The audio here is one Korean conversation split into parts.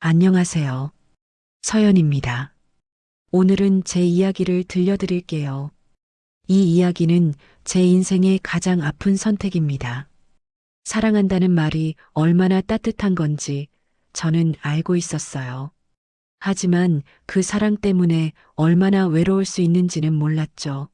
안녕하세요. 서연입니다. 오늘은 제 이야기를 들려드릴게요. 이 이야기는 제 인생의 가장 아픈 선택입니다. 사랑한다는 말이 얼마나 따뜻한 건지 저는 알고 있었어요. 하지만 그 사랑 때문에 얼마나 외로울 수 있는지는 몰랐죠.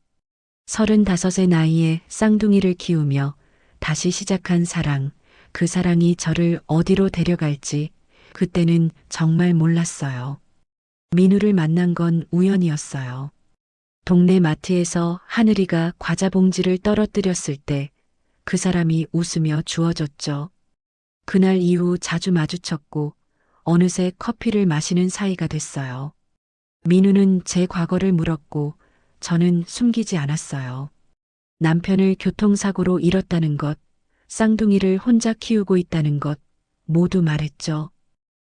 35의 나이에 쌍둥이를 키우며 다시 시작한 사랑, 그 사랑이 저를 어디로 데려갈지 그때는 정말 몰랐어요. 민우를 만난 건 우연이었어요. 동네 마트에서 하늘이가 과자 봉지를 떨어뜨렸을 때 그 사람이 웃으며 주워줬죠. 그날 이후 자주 마주쳤고 어느새 커피를 마시는 사이가 됐어요. 민우는 제 과거를 물었고 저는 숨기지 않았어요. 남편을 교통사고로 잃었다는 것, 쌍둥이를 혼자 키우고 있다는 것 모두 말했죠.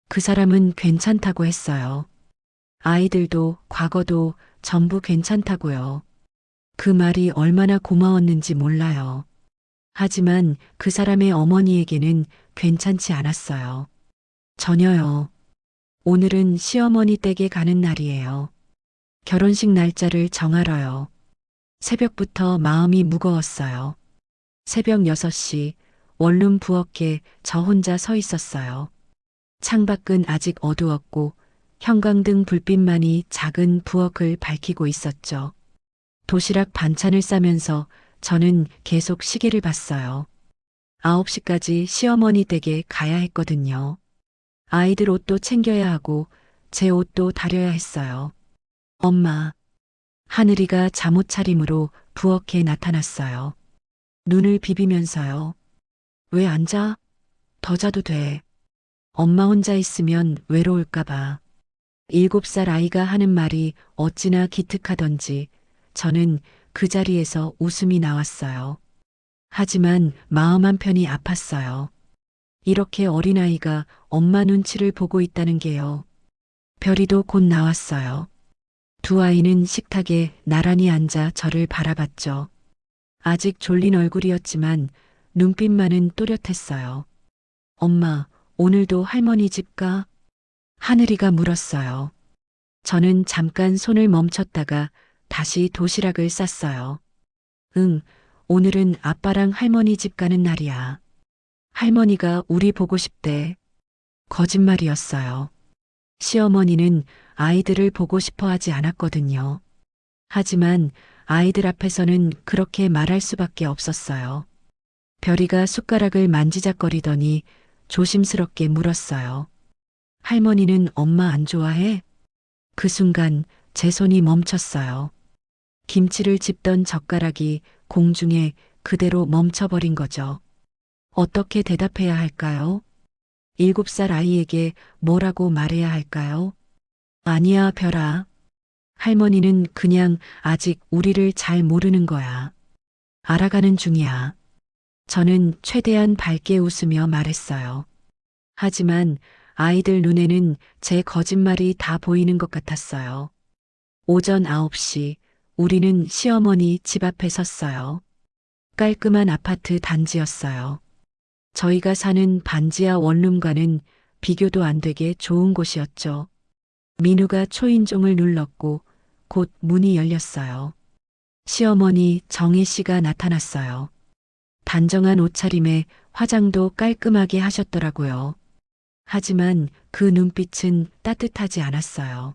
그 사람은 괜찮다고 했어요. 아이들도 과거도 전부 괜찮다고요. 그 말이 얼마나 고마웠는지 몰라요. 하지만 그 사람의 어머니에게는 괜찮지 않았어요. 전혀요. 오늘은 시어머니 댁에 가는 날이에요. 결혼식 날짜를 정하러요. 새벽부터 마음이 무거웠어요. 새벽 6시 원룸 부엌에 저 혼자 서 있었어요. 창밖은 아직 어두웠고 형광등 불빛만이 작은 부엌을 밝히고 있었죠. 도시락 반찬을 싸면서 저는 계속 시계를 봤어요. 9시까지 시어머니 댁에 가야 했거든요. 아이들 옷도 챙겨야 하고 제 옷도 다려야 했어요. 엄마, 하늘이가 잠옷 차림으로 부엌에 나타났어요. 눈을 비비면서요. 왜 안 자? 더 자도 돼. 엄마 혼자 있으면 외로울까봐. 7살 아이가 하는 말이 어찌나 기특하던지 저는 그 자리에서 웃음이 나왔어요. 하지만 마음 한편이 아팠어요. 이렇게 어린아이가 엄마 눈치를 보고 있다는 게요. 별이도 곧 나왔어요. 두 아이는 식탁에 나란히 앉아 저를 바라봤죠. 아직 졸린 얼굴이었지만 눈빛만은 또렷했어요. 엄마, 오늘도 할머니 집 가? 하늘이가 물었어요. 저는 잠깐 손을 멈췄다가 다시 도시락을 쌌어요. 응, 오늘은 아빠랑 할머니 집 가는 날이야. 할머니가 우리 보고 싶대. 거짓말이었어요. 시어머니는 아이들을 보고 싶어 하지 않았거든요. 하지만 아이들 앞에서는 그렇게 말할 수밖에 없었어요. 별이가 숟가락을 만지작거리더니 조심스럽게 물었어요. 할머니는 엄마 안 좋아해? 그 순간 제 손이 멈췄어요. 김치를 집던 젓가락이 공중에 그대로 멈춰버린 거죠. 어떻게 대답해야 할까요? 7살 아이에게 뭐라고 말해야 할까요? 아니야, 별아. 할머니는 그냥 아직 우리를 잘 모르는 거야. 알아가는 중이야. 저는 최대한 밝게 웃으며 말했어요. 하지만 아이들 눈에는 제 거짓말이 다 보이는 것 같았어요. 오전 9시 우리는 시어머니 집 앞에 섰어요. 깔끔한 아파트 단지였어요. 저희가 사는 반지하 원룸과는 비교도 안 되게 좋은 곳이었죠. 민우가 초인종을 눌렀고 곧 문이 열렸어요. 시어머니 정혜 씨가 나타났어요. 단정한 옷차림에 화장도 깔끔하게 하셨더라고요. 하지만 그 눈빛은 따뜻하지 않았어요.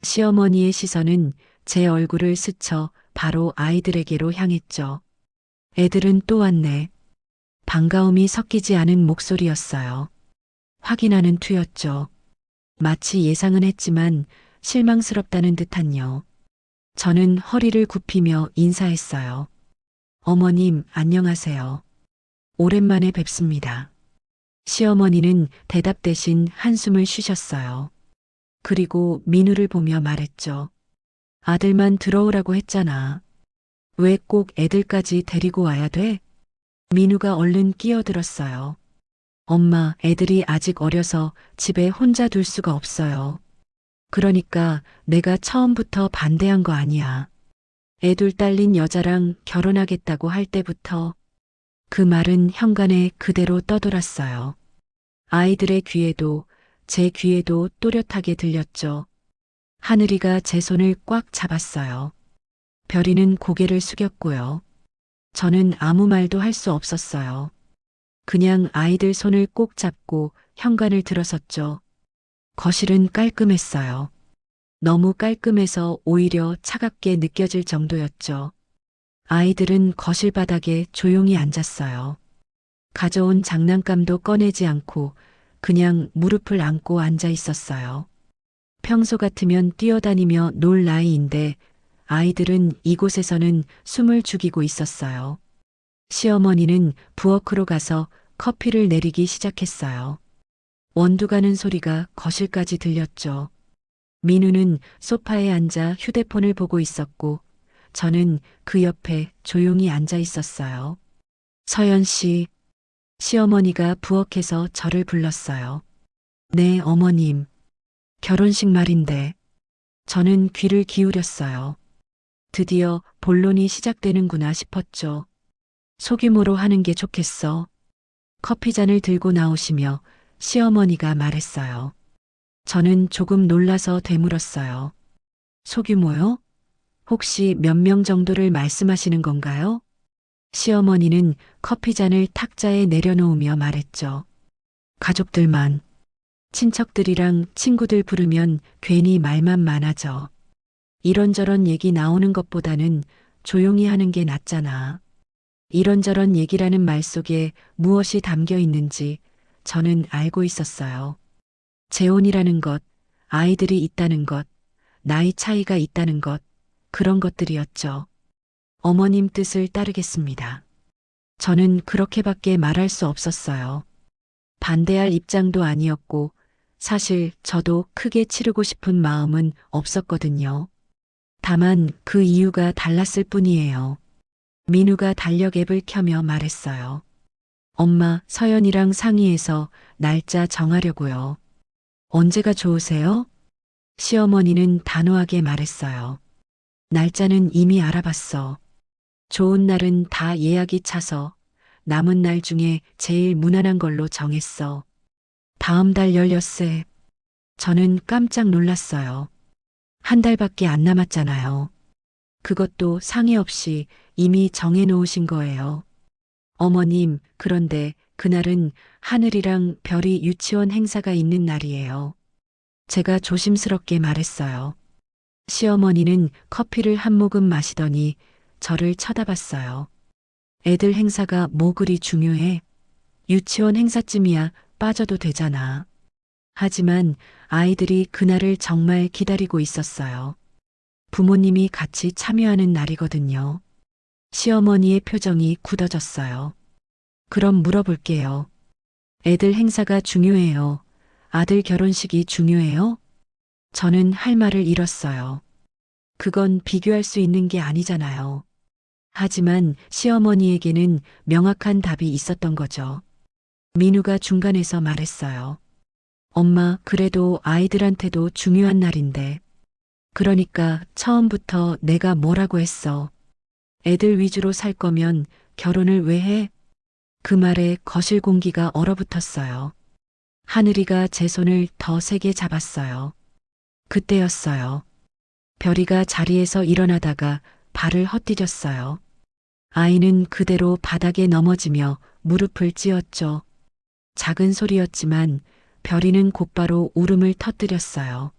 시어머니의 시선은 제 얼굴을 스쳐 바로 아이들에게로 향했죠. 애들은 또 왔네. 반가움이 섞이지 않은 목소리였어요. 확인하는 투였죠. 마치 예상은 했지만 실망스럽다는 듯한요. 저는 허리를 굽히며 인사했어요. 어머님, 안녕하세요. 오랜만에 뵙습니다. 시어머니는 대답 대신 한숨을 쉬셨어요. 그리고 민우를 보며 말했죠. 아들만 들어오라고 했잖아. 왜 꼭 애들까지 데리고 와야 돼? 민우가 얼른 끼어들었어요. 엄마, 애들이 아직 어려서 집에 혼자 둘 수가 없어요. 그러니까 내가 처음부터 반대한 거 아니야. 애둘 딸린 여자랑 결혼하겠다고 할 때부터 그 말은 현관에 그대로 떠돌았어요. 아이들의 귀에도 제 귀에도 또렷하게 들렸죠. 하늘이가 제 손을 꽉 잡았어요. 별이는 고개를 숙였고요. 저는 아무 말도 할 수 없었어요. 그냥 아이들 손을 꼭 잡고 현관을 들어섰죠. 거실은 깔끔했어요. 너무 깔끔해서 오히려 차갑게 느껴질 정도였죠. 아이들은 거실 바닥에 조용히 앉았어요. 가져온 장난감도 꺼내지 않고 그냥 무릎을 안고 앉아 있었어요. 평소 같으면 뛰어다니며 놀 나이인데 아이들은 이곳에서는 숨을 죽이고 있었어요. 시어머니는 부엌으로 가서 커피를 내리기 시작했어요. 원두 가는 소리가 거실까지 들렸죠. 민우는 소파에 앉아 휴대폰을 보고 있었고 저는 그 옆에 조용히 앉아 있었어요. 서연 씨, 시어머니가 부엌에서 저를 불렀어요. 네, 어머님. 결혼식 말인데. 저는 귀를 기울였어요. 드디어 본론이 시작되는구나 싶었죠. 소규모로 하는 게 좋겠어. 커피잔을 들고 나오시며 시어머니가 말했어요. 저는 조금 놀라서 되물었어요. 소규모요? 혹시 몇 명 정도를 말씀하시는 건가요? 시어머니는 커피잔을 탁자에 내려놓으며 말했죠. 가족들만. 친척들이랑 친구들 부르면 괜히 말만 많아져. 이런저런 얘기 나오는 것보다는 조용히 하는 게 낫잖아. 이런저런 얘기라는 말 속에 무엇이 담겨 있는지 저는 알고 있었어요. 재혼이라는 것, 아이들이 있다는 것, 나이 차이가 있다는 것, 그런 것들이었죠. 어머님 뜻을 따르겠습니다. 저는 그렇게밖에 말할 수 없었어요. 반대할 입장도 아니었고 사실 저도 크게 치르고 싶은 마음은 없었거든요. 다만 그 이유가 달랐을 뿐이에요. 민우가 달력 앱을 켜며 말했어요. 엄마, 서연이랑 상의해서 날짜 정하려고요. 언제가 좋으세요? 시어머니는 단호하게 말했어요. 날짜는 이미 알아봤어. 좋은 날은 다 예약이 차서 남은 날 중에 제일 무난한 걸로 정했어. 다음 달 16세. 저는 깜짝 놀랐어요. 한 달밖에 안 남았잖아요. 그것도 상의 없이 이미 정해놓으신 거예요. 어머님, 그런데 그날은 하늘이랑 별이 유치원 행사가 있는 날이에요. 제가 조심스럽게 말했어요. 시어머니는 커피를 한 모금 마시더니 저를 쳐다봤어요. 애들 행사가 뭐 그리 중요해? 유치원 행사쯤이야 빠져도 되잖아. 하지만 아이들이 그날을 정말 기다리고 있었어요. 부모님이 같이 참여하는 날이거든요. 시어머니의 표정이 굳어졌어요. 그럼 물어볼게요. 애들 행사가 중요해요. 아들 결혼식이 중요해요? 저는 할 말을 잃었어요. 그건 비교할 수 있는 게 아니잖아요. 하지만 시어머니에게는 명확한 답이 있었던 거죠. 민우가 중간에서 말했어요. 엄마, 그래도 아이들한테도 중요한 날인데. 그러니까 처음부터 내가 뭐라고 했어. 애들 위주로 살 거면 결혼을 왜 해? 그 말에 거실 공기가 얼어붙었어요. 하늘이가 제 손을 더 세게 잡았어요. 그때였어요. 별이가 자리에서 일어나다가 발을 헛디뎠어요. 아이는 그대로 바닥에 넘어지며 무릎을 찧었죠. 작은 소리였지만 별이는 곧바로 울음을 터뜨렸어요.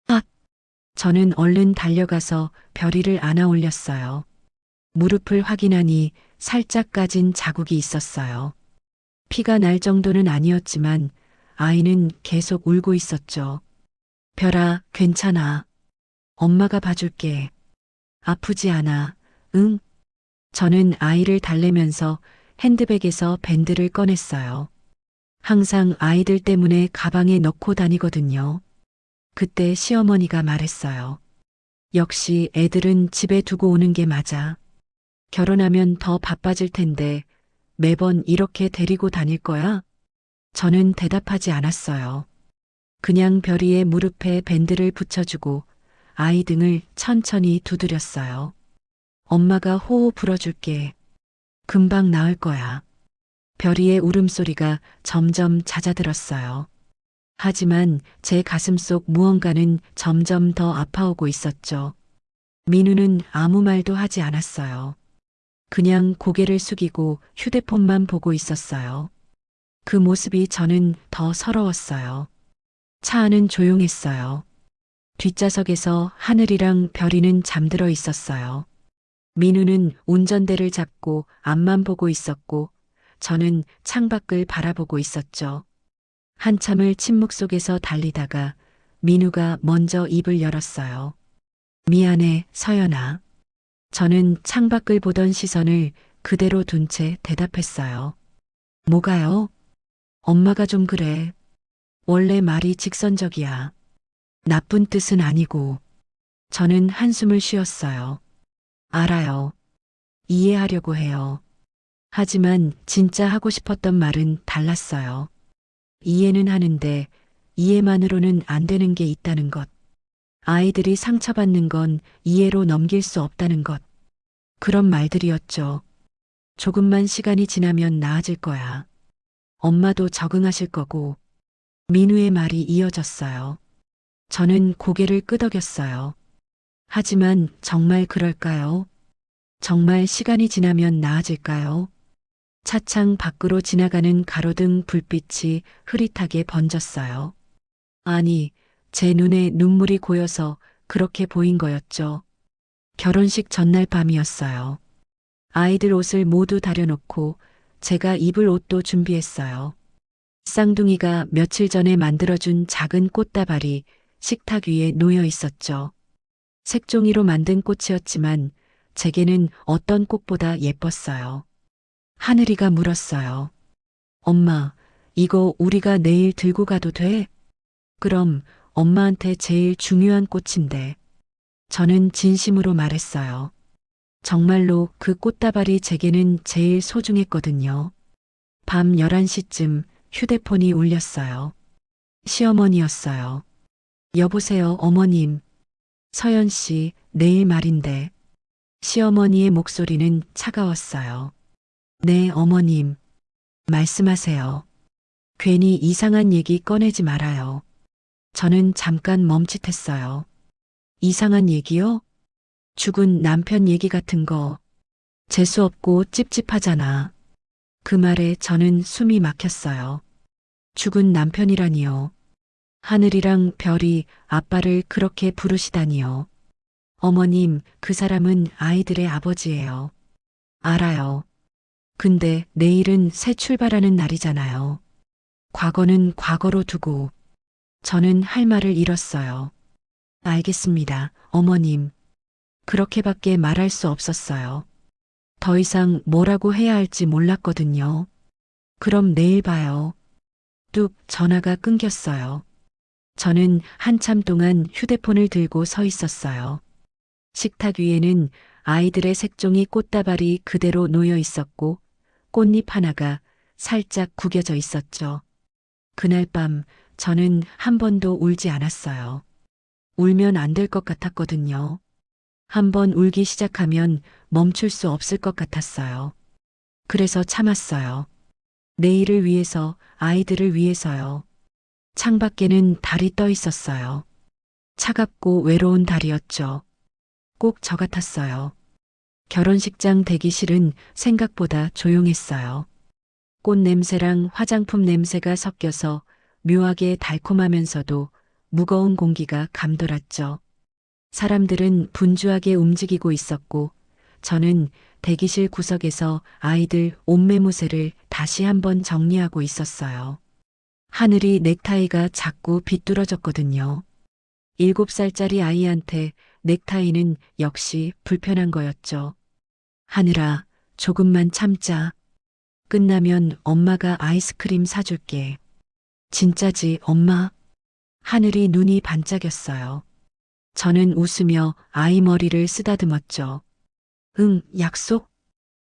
아! 저는 얼른 달려가서 별이를 안아 올렸어요. 무릎을 확인하니 살짝 까진 자국이 있었어요. 피가 날 정도는 아니었지만 아이는 계속 울고 있었죠. 별아, 괜찮아. 엄마가 봐줄게. 아프지 않아. 응? 저는 아이를 달래면서 핸드백에서 밴드를 꺼냈어요. 항상 아이들 때문에 가방에 넣고 다니거든요. 그때 시어머니가 말했어요. 역시 애들은 집에 두고 오는 게 맞아. 결혼하면 더 바빠질 텐데 매번 이렇게 데리고 다닐 거야? 저는 대답하지 않았어요. 그냥 별이의 무릎에 밴드를 붙여주고 아이 등을 천천히 두드렸어요. 엄마가 호호 불어줄게. 금방 나을 거야. 별이의 울음소리가 점점 잦아들었어요. 하지만 제 가슴속 무언가는 점점 더 아파오고 있었죠. 민우는 아무 말도 하지 않았어요. 그냥 고개를 숙이고 휴대폰만 보고 있었어요. 그 모습이 저는 더 서러웠어요. 차 안은 조용했어요. 뒷좌석에서 하늘이랑 별이는 잠들어 있었어요. 민우는 운전대를 잡고 앞만 보고 있었고 저는 창밖을 바라보고 있었죠. 한참을 침묵 속에서 달리다가 민우가 먼저 입을 열었어요. 미안해, 서연아. 저는 창밖을 보던 시선을 그대로 둔 채 대답했어요. 뭐가요? 엄마가 좀 그래. 원래 말이 직선적이야. 나쁜 뜻은 아니고. 저는 한숨을 쉬었어요. 알아요. 이해하려고 해요. 하지만 진짜 하고 싶었던 말은 달랐어요. 이해는 하는데 이해만으로는 안 되는 게 있다는 것. 아이들이 상처받는 건 이해로 넘길 수 없다는 것. 그런 말들이었죠. 조금만 시간이 지나면 나아질 거야. 엄마도 적응하실 거고. 민우의 말이 이어졌어요. 저는 고개를 끄덕였어요. 하지만 정말 그럴까요? 정말 시간이 지나면 나아질까요? 차창 밖으로 지나가는 가로등 불빛이 흐릿하게 번졌어요. 아니, 제 눈에 눈물이 고여서 그렇게 보인 거였죠. 결혼식 전날 밤이었어요. 아이들 옷을 모두 다려놓고 제가 입을 옷도 준비했어요. 쌍둥이가 며칠 전에 만들어준 작은 꽃다발이 식탁 위에 놓여 있었죠. 색종이로 만든 꽃이었지만 제게는 어떤 꽃보다 예뻤어요. 하늘이가 물었어요. 엄마, 이거 우리가 내일 들고 가도 돼? 그럼 엄마한테 제일 중요한 꽃인데. 저는 진심으로 말했어요. 정말로 그 꽃다발이 제게는 제일 소중했거든요. 밤 11시쯤 휴대폰이 울렸어요. 시어머니였어요. 여보세요, 어머님. 서연 씨, 내일 말인데. 시어머니의 목소리는 차가웠어요. 네, 어머님. 말씀하세요. 괜히 이상한 얘기 꺼내지 말아요. 저는 잠깐 멈칫했어요. 이상한 얘기요? 죽은 남편 얘기 같은 거. 재수없고 찝찝하잖아. 그 말에 저는 숨이 막혔어요. 죽은 남편이라니요. 하늘이랑 별이 아빠를 그렇게 부르시다니요. 어머님, 그 사람은 아이들의 아버지예요. 알아요. 근데 내일은 새 출발하는 날이잖아요. 과거는 과거로 두고. 저는 할 말을 잃었어요. 알겠습니다, 어머님. 그렇게밖에 말할 수 없었어요. 더 이상 뭐라고 해야 할지 몰랐거든요. 그럼 내일 봐요. 뚝 전화가 끊겼어요. 저는 한참 동안 휴대폰을 들고 서 있었어요. 식탁 위에는 아이들의 색종이 꽃다발이 그대로 놓여 있었고 꽃잎 하나가 살짝 구겨져 있었죠. 그날 밤 저는 한 번도 울지 않았어요. 울면 안 될 것 같았거든요. 한 번 울기 시작하면 멈출 수 없을 것 같았어요. 그래서 참았어요. 내일을 위해서, 아이들을 위해서요. 창밖에는 달이 떠 있었어요. 차갑고 외로운 달이었죠. 꼭 저 같았어요. 결혼식장 대기실은 생각보다 조용했어요. 꽃 냄새랑 화장품 냄새가 섞여서 묘하게 달콤하면서도 무거운 공기가 감돌았죠. 사람들은 분주하게 움직이고 있었고 저는 대기실 구석에서 아이들 옷매무새를 다시 한번 정리하고 있었어요. 하늘이 넥타이가 자꾸 비뚤어졌거든요. 7살짜리 아이한테 넥타이는 역시 불편한 거였죠. 하늘아, 조금만 참자. 끝나면 엄마가 아이스크림 사줄게. 진짜지, 엄마? 하늘이 눈이 반짝였어요. 저는 웃으며 아이 머리를 쓰다듬었죠. 응, 약속?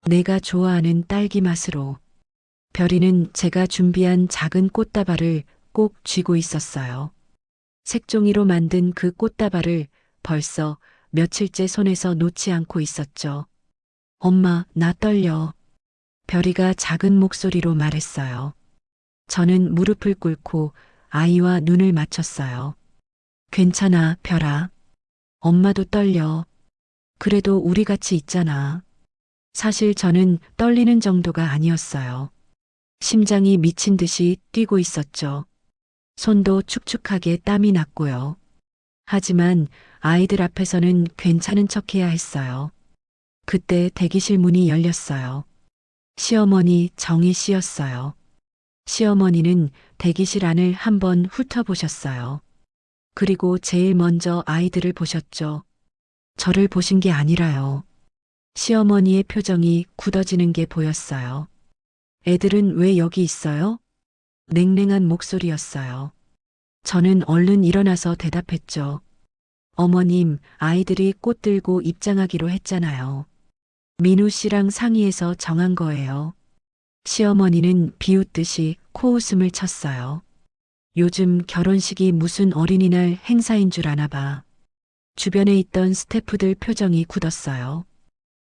내가 좋아하는 딸기 맛으로. 별이는 제가 준비한 작은 꽃다발을 꼭 쥐고 있었어요. 색종이로 만든 그 꽃다발을 벌써 며칠째 손에서 놓지 않고 있었죠. 엄마, 나 떨려. 별이가 작은 목소리로 말했어요. 저는 무릎을 꿇고 아이와 눈을 맞췄어요. 괜찮아, 별아. 엄마도 떨려. 그래도 우리 같이 있잖아. 사실 저는 떨리는 정도가 아니었어요. 심장이 미친 듯이 뛰고 있었죠. 손도 축축하게 땀이 났고요. 하지만 아이들 앞에서는 괜찮은 척해야 했어요. 그때 대기실 문이 열렸어요. 시어머니 정희 씨였어요. 시어머니는 대기실 안을 한번 훑어보셨어요. 그리고 제일 먼저 아이들을 보셨죠. 저를 보신 게 아니라요. 시어머니의 표정이 굳어지는 게 보였어요. 애들은 왜 여기 있어요? 냉랭한 목소리였어요. 저는 얼른 일어나서 대답했죠. 어머님, 아이들이 꽃 들고 입장하기로 했잖아요. 민우 씨랑 상의해서 정한 거예요. 시어머니는 비웃듯이 코웃음을 쳤어요. 요즘 결혼식이 무슨 어린이날 행사인 줄 아나 봐. 주변에 있던 스태프들 표정이 굳었어요.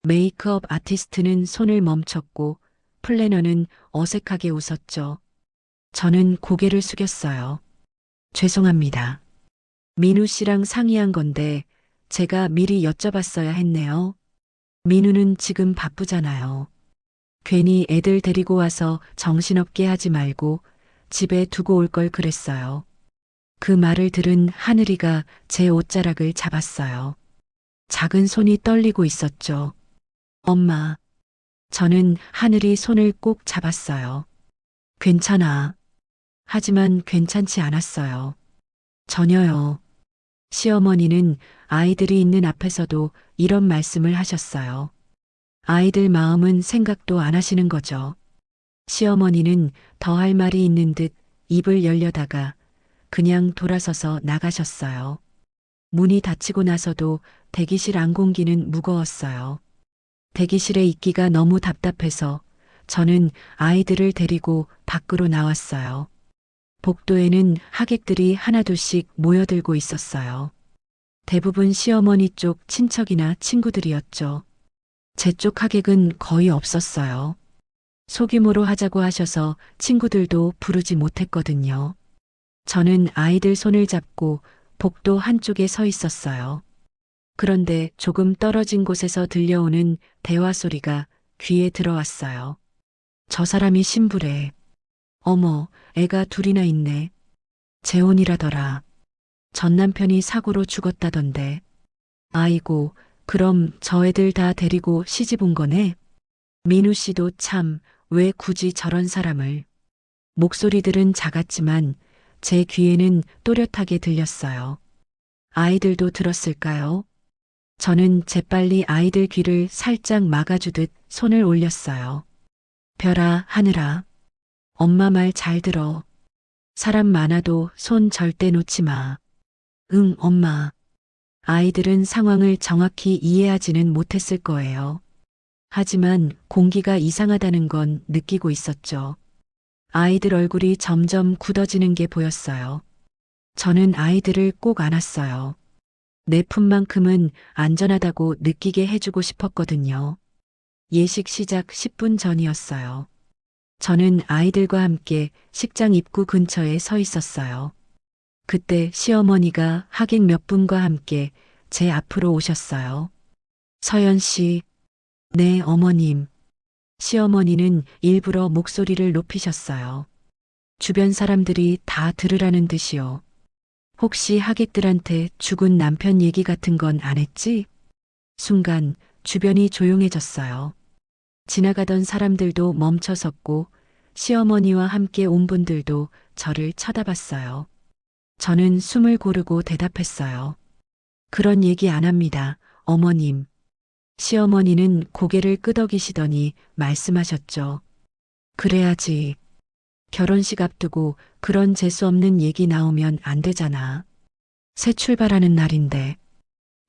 메이크업 아티스트는 손을 멈췄고 플래너는 어색하게 웃었죠. 저는 고개를 숙였어요. 죄송합니다. 민우 씨랑 상의한 건데 제가 미리 여쭤봤어야 했네요. 민우는 지금 바쁘잖아요. 괜히 애들 데리고 와서 정신없게 하지 말고 집에 두고 올 걸 그랬어요. 그 말을 들은 하늘이가 제 옷자락을 잡았어요. 작은 손이 떨리고 있었죠. 엄마. 저는 하늘이 손을 꼭 잡았어요. 괜찮아. 하지만 괜찮지 않았어요. 전혀요. 시어머니는 아이들이 있는 앞에서도 이런 말씀을 하셨어요. 아이들 마음은 생각도 안 하시는 거죠. 시어머니는 더 할 말이 있는 듯 입을 열려다가 그냥 돌아서서 나가셨어요. 문이 닫히고 나서도 대기실 안 공기는 무거웠어요. 대기실에 있기가 너무 답답해서 저는 아이들을 데리고 밖으로 나왔어요. 복도에는 하객들이 하나둘씩 모여들고 있었어요. 대부분 시어머니 쪽 친척이나 친구들이었죠. 제 쪽 하객은 거의 없었어요. 소규모로 하자고 하셔서 친구들도 부르지 못했거든요. 저는 아이들 손을 잡고 복도 한쪽에 서 있었어요. 그런데 조금 떨어진 곳에서 들려오는 대화 소리가 귀에 들어왔어요. 저 사람이 신부래. 어머, 애가 둘이나 있네. 재혼이라더라. 전 남편이 사고로 죽었다던데. 아이고, 그럼 저 애들 다 데리고 시집 온 거네? 민우 씨도 참, 왜 굳이 저런 사람을. 목소리들은 작았지만 제 귀에는 또렷하게 들렸어요. 아이들도 들었을까요? 저는 재빨리 아이들 귀를 살짝 막아주듯 손을 올렸어요. 별아, 하늘아. 엄마 말 잘 들어. 사람 많아도 손 절대 놓지 마. 응, 엄마. 아이들은 상황을 정확히 이해하지는 못했을 거예요. 하지만 공기가 이상하다는 건 느끼고 있었죠. 아이들 얼굴이 점점 굳어지는 게 보였어요. 저는 아이들을 꼭 안았어요. 내 품만큼은 안전하다고 느끼게 해주고 싶었거든요. 예식 시작 10분 전이었어요. 저는 아이들과 함께 식장 입구 근처에 서 있었어요. 그때 시어머니가 하객 몇 분과 함께 제 앞으로 오셨어요. 서연 씨, 네, 어머님. 시어머니는 일부러 목소리를 높이셨어요. 주변 사람들이 다 들으라는 듯이요. 혹시 하객들한테 죽은 남편 얘기 같은 건 안 했지? 순간 주변이 조용해졌어요. 지나가던 사람들도 멈춰섰고 시어머니와 함께 온 분들도 저를 쳐다봤어요. 저는 숨을 고르고 대답했어요. 그런 얘기 안 합니다, 어머님. 시어머니는 고개를 끄덕이시더니 말씀하셨죠. 그래야지. 결혼식 앞두고 그런 재수 없는 얘기 나오면 안 되잖아. 새 출발하는 날인데.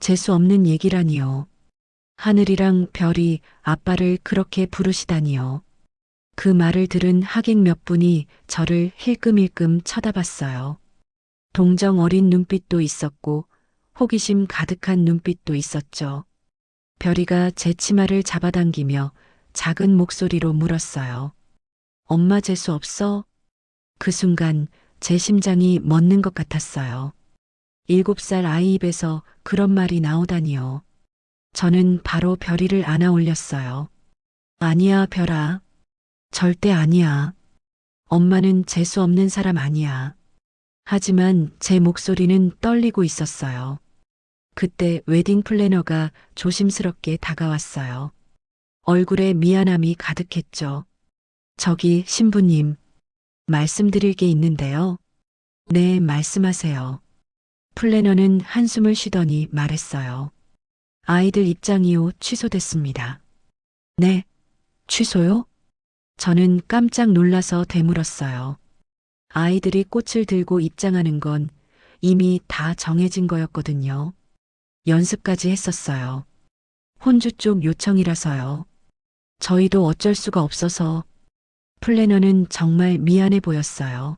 재수 없는 얘기라니요. 하늘이랑 별이 아빠를 그렇게 부르시다니요. 그 말을 들은 하객 몇 분이 저를 힐끔힐끔 쳐다봤어요. 동정 어린 눈빛도 있었고 호기심 가득한 눈빛도 있었죠. 별이가 제 치마를 잡아당기며 작은 목소리로 물었어요. 엄마 재수 없어? 그 순간 제 심장이 멎는 것 같았어요. 7살 아이 입에서 그런 말이 나오다니요. 저는 바로 별이를 안아 올렸어요. 아니야, 별아. 절대 아니야. 엄마는 재수 없는 사람 아니야. 하지만 제 목소리는 떨리고 있었어요. 그때 웨딩 플래너가 조심스럽게 다가왔어요. 얼굴에 미안함이 가득했죠. 저기 신부님, 말씀드릴 게 있는데요. 네, 말씀하세요. 플래너는 한숨을 쉬더니 말했어요. 아이들 입장이요, 취소됐습니다. 네, 취소요? 저는 깜짝 놀라서 되물었어요. 아이들이 꽃을 들고 입장하는 건 이미 다 정해진 거였거든요. 연습까지 했었어요. 혼주 쪽 요청이라서요. 저희도 어쩔 수가 없어서. 플래너는 정말 미안해 보였어요.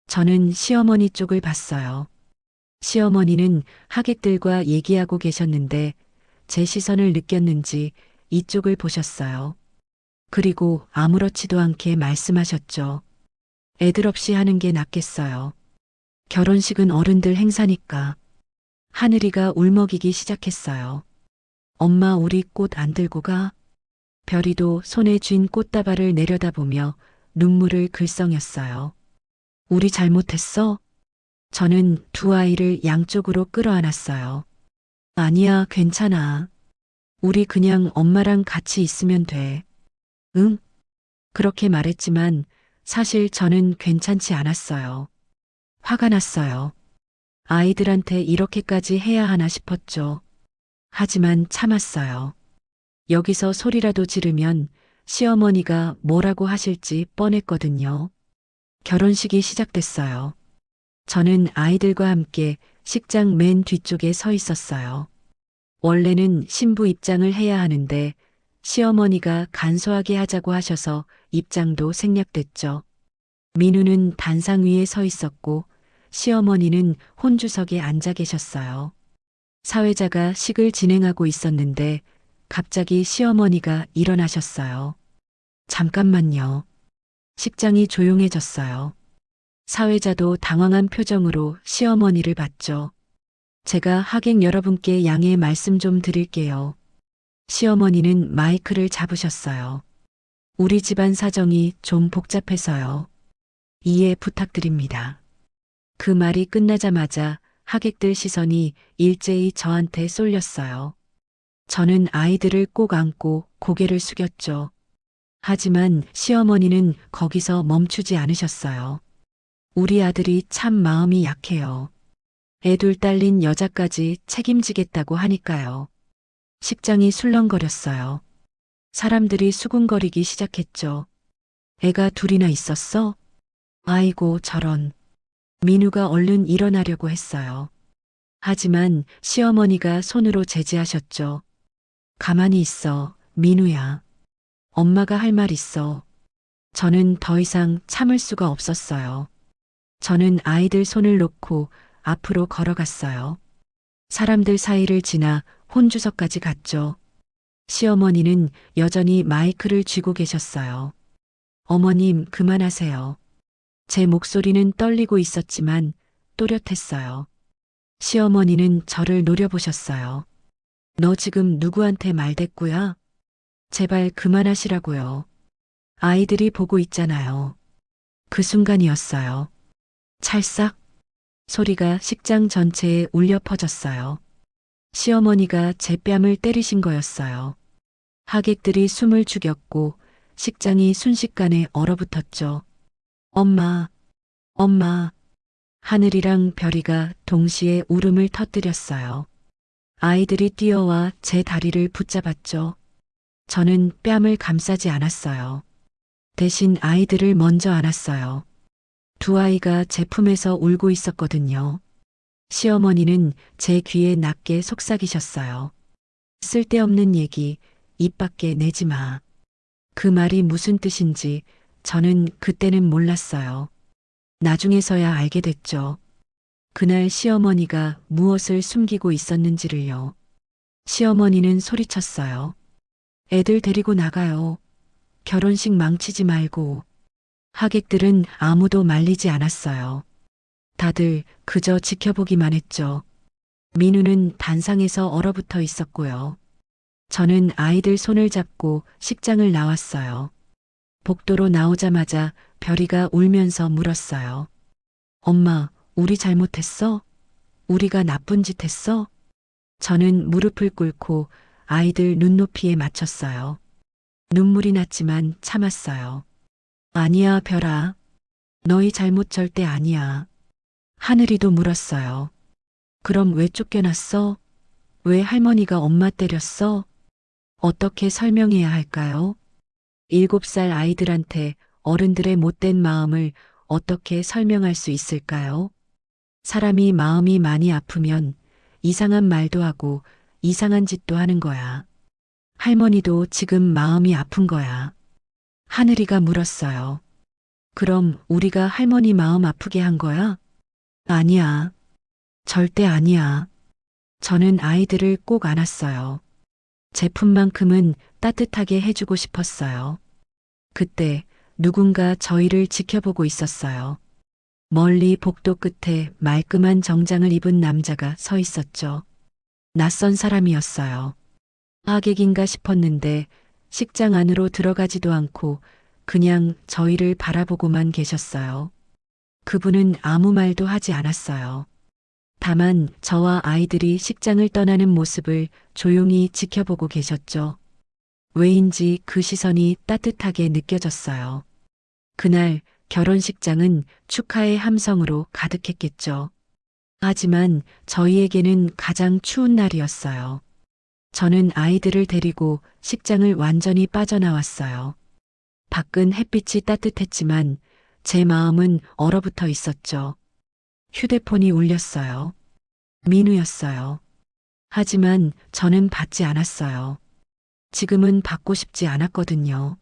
저는 시어머니 쪽을 봤어요. 시어머니는 하객들과 얘기하고 계셨는데 제 시선을 느꼈는지 이쪽을 보셨어요. 그리고 아무렇지도 않게 말씀하셨죠. 애들 없이 하는 게 낫겠어요. 결혼식은 어른들 행사니까. 하늘이가 울먹이기 시작했어요. 엄마, 우리 꽃 안 들고 가? 별이도 손에 쥔 꽃다발을 내려다보며 눈물을 글썽였어요. 우리 잘못했어? 저는 두 아이를 양쪽으로 끌어안았어요. 아니야, 괜찮아. 우리 그냥 엄마랑 같이 있으면 돼. 응? 그렇게 말했지만 사실 저는 괜찮지 않았어요. 화가 났어요. 아이들한테 이렇게까지 해야 하나 싶었죠. 하지만 참았어요. 여기서 소리라도 지르면 시어머니가 뭐라고 하실지 뻔했거든요. 결혼식이 시작됐어요. 저는 아이들과 함께 식장 맨 뒤쪽에 서 있었어요. 원래는 신부 입장을 해야 하는데 시어머니가 간소하게 하자고 하셔서 입장도 생략됐죠. 민우는 단상 위에 서 있었고 시어머니는 혼주석에 앉아 계셨어요. 사회자가 식을 진행하고 있었는데 갑자기 시어머니가 일어나셨어요. 잠깐만요. 식장이 조용해졌어요. 사회자도 당황한 표정으로 시어머니를 봤죠. 제가 하객 여러분께 양해 말씀 좀 드릴게요. 시어머니는 마이크를 잡으셨어요. 우리 집안 사정이 좀 복잡해서요. 이해 부탁드립니다. 그 말이 끝나자마자 하객들 시선이 일제히 저한테 쏠렸어요. 저는 아이들을 꼭 안고 고개를 숙였죠. 하지만 시어머니는 거기서 멈추지 않으셨어요. 우리 아들이 참 마음이 약해요. 애 둘 딸린 여자까지 책임지겠다고 하니까요. 식장이 술렁거렸어요. 사람들이 수군거리기 시작했죠. 애가 둘이나 있었어? 아이고, 저런. 민우가 얼른 일어나려고 했어요. 하지만 시어머니가 손으로 제지하셨죠. 가만히 있어, 민우야. 엄마가 할 말 있어. 저는 더 이상 참을 수가 없었어요. 저는 아이들 손을 놓고 앞으로 걸어갔어요. 사람들 사이를 지나 혼주석까지 갔죠. 시어머니는 여전히 마이크를 쥐고 계셨어요. 어머님, 그만하세요. 제 목소리는 떨리고 있었지만 또렷했어요. 시어머니는 저를 노려보셨어요. 너 지금 누구한테 말댔구야? 제발 그만하시라고요. 아이들이 보고 있잖아요. 그 순간이었어요. 찰싹 소리가 식장 전체에 울려 퍼졌어요. 시어머니가 제 뺨을 때리신 거였어요. 하객들이 숨을 죽였고 식장이 순식간에 얼어붙었죠. 엄마, 엄마. 하늘이랑 별이가 동시에 울음을 터뜨렸어요. 아이들이 뛰어와 제 다리를 붙잡았죠. 저는 뺨을 감싸지 않았어요. 대신 아이들을 먼저 안았어요. 두 아이가 제 품에서 울고 있었거든요. 시어머니는 제 귀에 낮게 속삭이셨어요. 쓸데없는 얘기 입 밖에 내지 마. 그 말이 무슨 뜻인지 저는 그때는 몰랐어요. 나중에서야 알게 됐죠. 그날 시어머니가 무엇을 숨기고 있었는지를요. 시어머니는 소리쳤어요. 애들 데리고 나가요. 결혼식 망치지 말고. 하객들은 아무도 말리지 않았어요. 다들 그저 지켜보기만 했죠. 민우는 단상에서 얼어붙어 있었고요. 저는 아이들 손을 잡고 식장을 나왔어요. 복도로 나오자마자 별이가 울면서 물었어요. 엄마, 우리 잘못했어? 우리가 나쁜 짓 했어? 저는 무릎을 꿇고 아이들 눈높이에 맞췄어요. 눈물이 났지만 참았어요. 아니야, 별아. 너희 잘못 절대 아니야. 하늘이도 물었어요. 그럼 왜 쫓겨났어? 왜 할머니가 엄마 때렸어? 어떻게 설명해야 할까요? 7살 아이들한테 어른들의 못된 마음을 어떻게 설명할 수 있을까요? 사람이 마음이 많이 아프면 이상한 말도 하고 이상한 짓도 하는 거야. 할머니도 지금 마음이 아픈 거야. 하늘이가 물었어요. 그럼 우리가 할머니 마음 아프게 한 거야? 아니야. 절대 아니야. 저는 아이들을 꼭 안았어요. 제품만큼은 따뜻하게 해주고 싶었어요. 그때 누군가 저희를 지켜보고 있었어요. 멀리 복도 끝에 말끔한 정장을 입은 남자가 서 있었죠. 낯선 사람이었어요. 하객인가 싶었는데 식장 안으로 들어가지도 않고 그냥 저희를 바라보고만 계셨어요. 그분은 아무 말도 하지 않았어요. 다만 저와 아이들이 식장을 떠나는 모습을 조용히 지켜보고 계셨죠. 왜인지 그 시선이 따뜻하게 느껴졌어요. 그날 결혼식장은 축하의 함성으로 가득했겠죠. 하지만 저희에게는 가장 추운 날이었어요. 저는 아이들을 데리고 식장을 완전히 빠져나왔어요. 밖은 햇빛이 따뜻했지만 제 마음은 얼어붙어 있었죠. 휴대폰이 울렸어요. 민우였어요. 하지만 저는 받지 않았어요. 지금은 받고 싶지 않았거든요.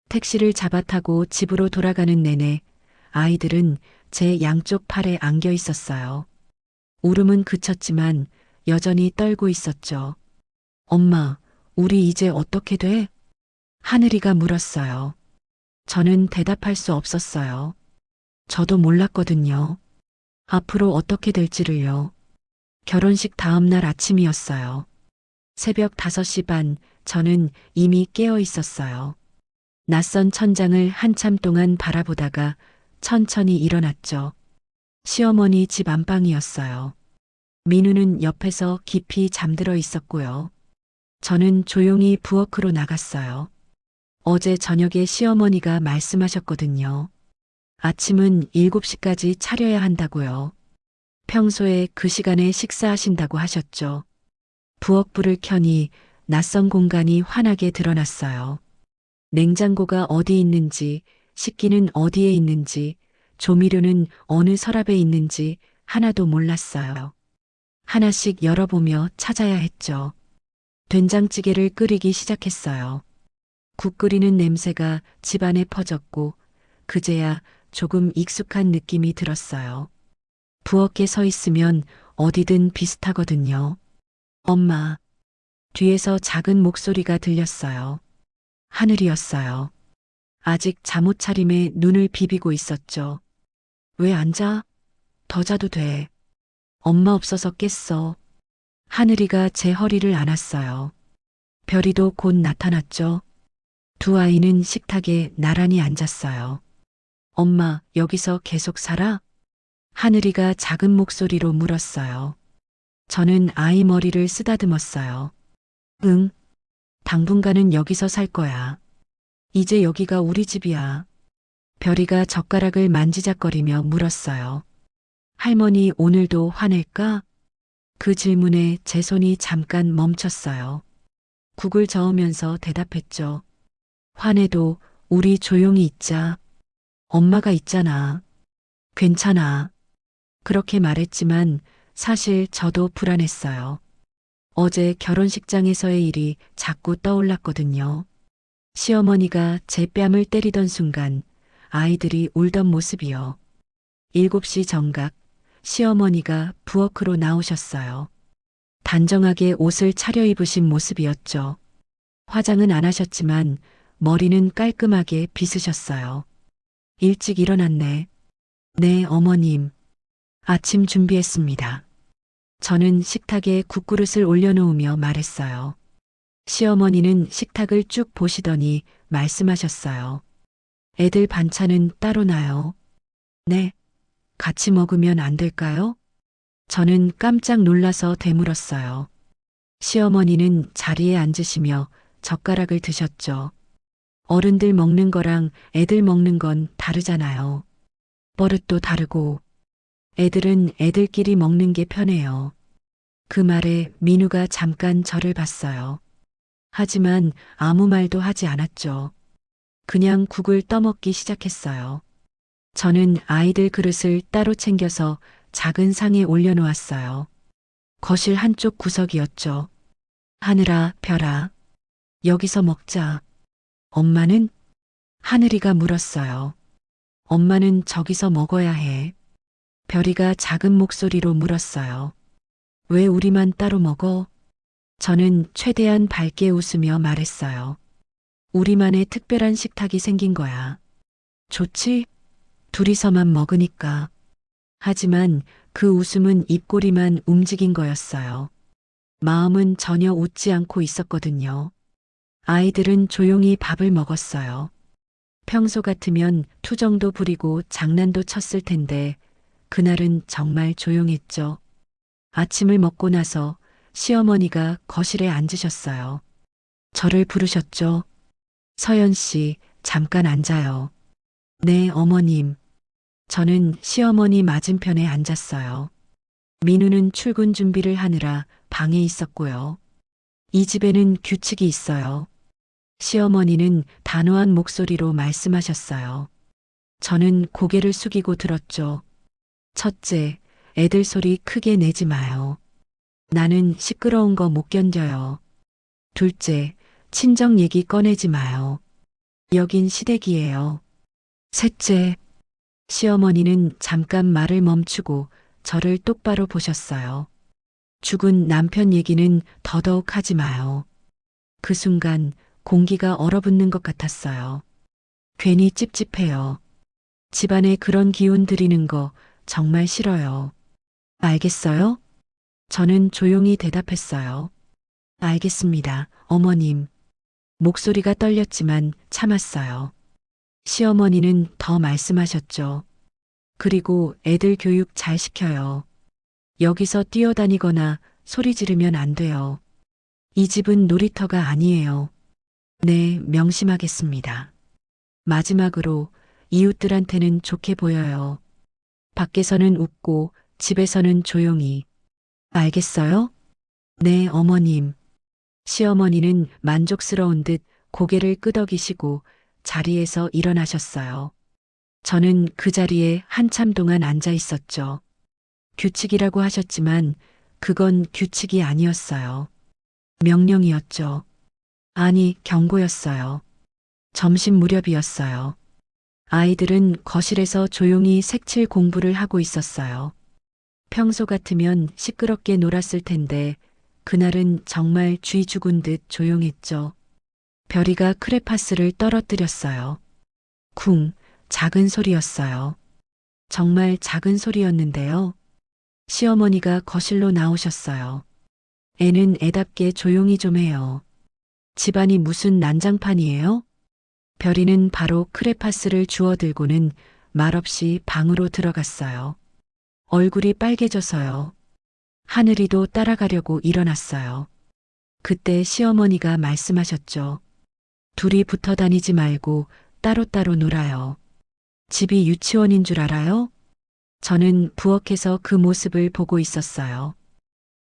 택시를 잡아 타고 집으로 돌아가는 내내 아이들은 제 양쪽 팔에 안겨 있었어요. 울음은 그쳤지만 여전히 떨고 있었죠. 엄마, 우리 이제 어떻게 돼? 하늘이가 물었어요. 저는 대답할 수 없었어요. 저도 몰랐거든요. 앞으로 어떻게 될지를요. 결혼식 다음 날 아침이었어요. 새벽 5시 반, 저는 이미 깨어 있었어요. 낯선 천장을 한참 동안 바라보다가 천천히 일어났죠. 시어머니 집 안방이었어요. 민우는 옆에서 깊이 잠들어 있었고요. 저는 조용히 부엌으로 나갔어요. 어제 저녁에 시어머니가 말씀하셨거든요. 아침은 7시까지 차려야 한다고요. 평소에 그 시간에 식사하신다고 하셨죠. 부엌불을 켜니 낯선 공간이 환하게 드러났어요. 냉장고가 어디 있는지, 식기는 어디에 있는지, 조미료는 어느 서랍에 있는지 하나도 몰랐어요. 하나씩 열어보며 찾아야 했죠. 된장찌개를 끓이기 시작했어요. 국 끓이는 냄새가 집안에 퍼졌고 그제야 조금 익숙한 느낌이 들었어요. 부엌에 서 있으면 어디든 비슷하거든요. 엄마. 뒤에서 작은 목소리가 들렸어요. 하늘이었어요. 아직 잠옷 차림에 눈을 비비고 있었죠. 왜 안 자? 더 자도 돼. 엄마 없어서 깼어. 하늘이가 제 허리를 안았어요. 별이도 곧 나타났죠. 두 아이는 식탁에 나란히 앉았어요. 엄마, 여기서 계속 살아? 하늘이가 작은 목소리로 물었어요. 저는 아이 머리를 쓰다듬었어요. 응, 당분간은 여기서 살 거야. 이제 여기가 우리 집이야. 별이가 젓가락을 만지작거리며 물었어요. 할머니 오늘도 화낼까? 그 질문에 제 손이 잠깐 멈췄어요. 국을 저으면서 대답했죠. 화내도 우리 조용히 있자. 엄마가 있잖아. 괜찮아. 그렇게 말했지만 사실 저도 불안했어요. 어제 결혼식장에서의 일이 자꾸 떠올랐거든요. 시어머니가 제 뺨을 때리던 순간 아이들이 울던 모습이요. 7시 정각 시어머니가 부엌으로 나오셨어요. 단정하게 옷을 차려입으신 모습이었죠. 화장은 안 하셨지만 머리는 깔끔하게 빗으셨어요. 일찍 일어났네. 네, 어머님. 아침 준비했습니다. 저는 식탁에 국그릇을 올려놓으며 말했어요. 시어머니는 식탁을 쭉 보시더니 말씀하셨어요. 애들 반찬은 따로 놔요. 네. 같이 먹으면 안 될까요? 저는 깜짝 놀라서 되물었어요. 시어머니는 자리에 앉으시며 젓가락을 드셨죠. 어른들 먹는 거랑 애들 먹는 건 다르잖아요. 버릇도 다르고 애들은 애들끼리 먹는 게 편해요. 그 말에 민우가 잠깐 저를 봤어요. 하지만 아무 말도 하지 않았죠. 그냥 국을 떠먹기 시작했어요. 저는 아이들 그릇을 따로 챙겨서 작은 상에 올려놓았어요. 거실 한쪽 구석이었죠. 하늘아, 별아, 여기서 먹자. 엄마는? 하늘이가 물었어요. 엄마는 저기서 먹어야 해. 별이가 작은 목소리로 물었어요. 왜 우리만 따로 먹어? 저는 최대한 밝게 웃으며 말했어요. 우리만의 특별한 식탁이 생긴 거야. 좋지? 둘이서만 먹으니까. 하지만 그 웃음은 입꼬리만 움직인 거였어요. 마음은 전혀 웃지 않고 있었거든요. 아이들은 조용히 밥을 먹었어요. 평소 같으면 투정도 부리고 장난도 쳤을 텐데 그날은 정말 조용했죠. 아침을 먹고 나서 시어머니가 거실에 앉으셨어요. 저를 부르셨죠. 서연 씨, 잠깐 앉아요. 네, 어머님. 저는 시어머니 맞은편에 앉았어요. 민우는 출근 준비를 하느라 방에 있었고요. 이 집에는 규칙이 있어요. 시어머니는 단호한 목소리로 말씀하셨어요. 저는 고개를 숙이고 들었죠. 첫째, 애들 소리 크게 내지 마요. 나는 시끄러운 거 못 견뎌요. 둘째, 친정 얘기 꺼내지 마요. 여긴 시댁이에요. 셋째, 시어머니는 잠깐 말을 멈추고 저를 똑바로 보셨어요. 죽은 남편 얘기는 더더욱 하지 마요. 그 순간 공기가 얼어붙는 것 같았어요. 괜히 찝찝해요. 집안에 그런 기운 들이는 거 정말 싫어요. 알겠어요? 저는 조용히 대답했어요. 알겠습니다, 어머님. 목소리가 떨렸지만 참았어요. 시어머니는 더 말씀하셨죠. 그리고 애들 교육 잘 시켜요. 여기서 뛰어다니거나 소리 지르면 안 돼요. 이 집은 놀이터가 아니에요. 네, 명심하겠습니다. 마지막으로 이웃들한테는 좋게 보여요. 밖에서는 웃고 집에서는 조용히. 알겠어요? 네, 어머님. 시어머니는 만족스러운 듯 고개를 끄덕이시고 자리에서 일어나셨어요. 저는 그 자리에 한참 동안 앉아 있었죠. 규칙이라고 하셨지만 그건 규칙이 아니었어요. 명령이었죠. 아니, 경고였어요. 점심 무렵이었어요. 아이들은 거실에서 조용히 색칠 공부를 하고 있었어요. 평소 같으면 시끄럽게 놀았을 텐데 그날은 정말 쥐 죽은 듯 조용했죠. 별이가 크레파스를 떨어뜨렸어요. 쿵, 작은 소리였어요. 정말 작은 소리였는데요. 시어머니가 거실로 나오셨어요. 애는 애답게 조용히 좀 해요. 집안이 무슨 난장판이에요? 별이는 바로 크레파스를 주워들고는 말없이 방으로 들어갔어요. 얼굴이 빨개져서요. 하늘이도 따라가려고 일어났어요. 그때 시어머니가 말씀하셨죠. 둘이 붙어 다니지 말고 따로따로 놀아요. 집이 유치원인 줄 알아요? 저는 부엌에서 그 모습을 보고 있었어요.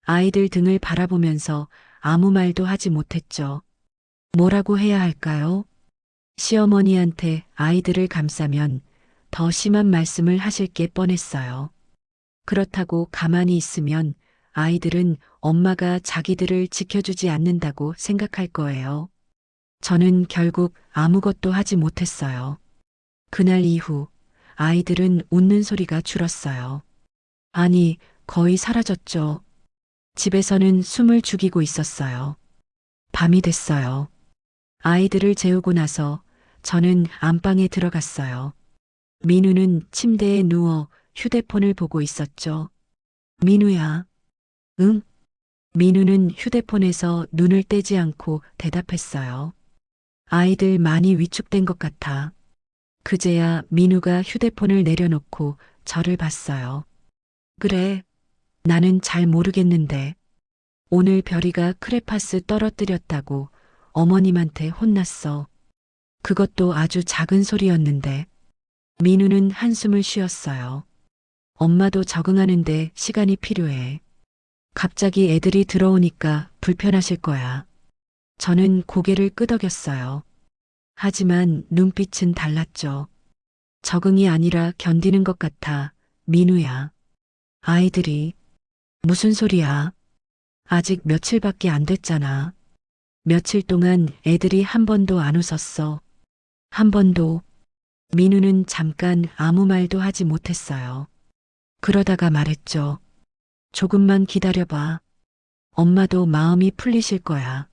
아이들 등을 바라보면서 아무 말도 하지 못했죠. 뭐라고 해야 할까요? 시어머니한테 아이들을 감싸면 더 심한 말씀을 하실 게 뻔했어요. 그렇다고 가만히 있으면 아이들은 엄마가 자기들을 지켜주지 않는다고 생각할 거예요. 저는 결국 아무것도 하지 못했어요. 그날 이후 아이들은 웃는 소리가 줄었어요. 아니, 거의 사라졌죠. 집에서는 숨을 죽이고 있었어요. 밤이 됐어요. 아이들을 재우고 나서 저는 안방에 들어갔어요. 민우는 침대에 누워 휴대폰을 보고 있었죠. 민우야. 응? 민우는 휴대폰에서 눈을 떼지 않고 대답했어요. 아이들 많이 위축된 것 같아. 그제야 민우가 휴대폰을 내려놓고 저를 봤어요. 그래, 나는 잘 모르겠는데 오늘 별이가 크레파스 떨어뜨렸다고 어머님한테 혼났어. 그것도 아주 작은 소리였는데 민우는 한숨을 쉬었어요. 엄마도 적응하는데 시간이 필요해. 갑자기 애들이 들어오니까 불편하실 거야. 저는 고개를 끄덕였어요. 하지만 눈빛은 달랐죠. 적응이 아니라 견디는 것 같아. 민우야. 아이들이. 무슨 소리야? 아직 며칠밖에 안 됐잖아. 며칠 동안 애들이 한 번도 안 웃었어. 한 번도. 민우는 잠깐 아무 말도 하지 못했어요. 그러다가 말했죠. 조금만 기다려봐. 엄마도 마음이 풀리실 거야.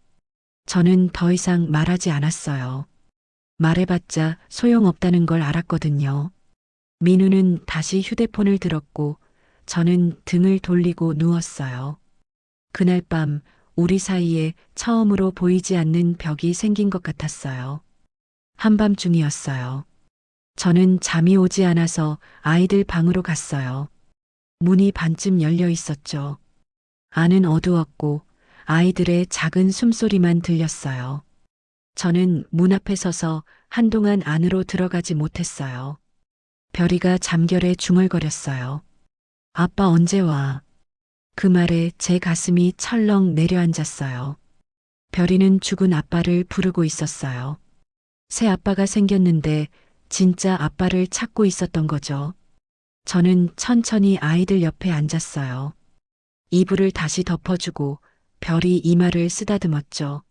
저는 더 이상 말하지 않았어요. 말해봤자 소용없다는 걸 알았거든요. 민우는 다시 휴대폰을 들었고 저는 등을 돌리고 누웠어요. 그날 밤 우리 사이에 처음으로 보이지 않는 벽이 생긴 것 같았어요. 한밤중이었어요. 저는 잠이 오지 않아서 아이들 방으로 갔어요. 문이 반쯤 열려 있었죠. 안은 어두웠고 아이들의 작은 숨소리만 들렸어요. 저는 문 앞에 서서 한동안 안으로 들어가지 못했어요. 별이가 잠결에 중얼거렸어요. 아빠 언제 와? 그 말에 제 가슴이 철렁 내려앉았어요. 별이는 죽은 아빠를 부르고 있었어요. 새 아빠가 생겼는데 진짜 아빠를 찾고 있었던 거죠. 저는 천천히 아이들 옆에 앉았어요. 이불을 다시 덮어주고 별이 이마를 쓰다듬었죠.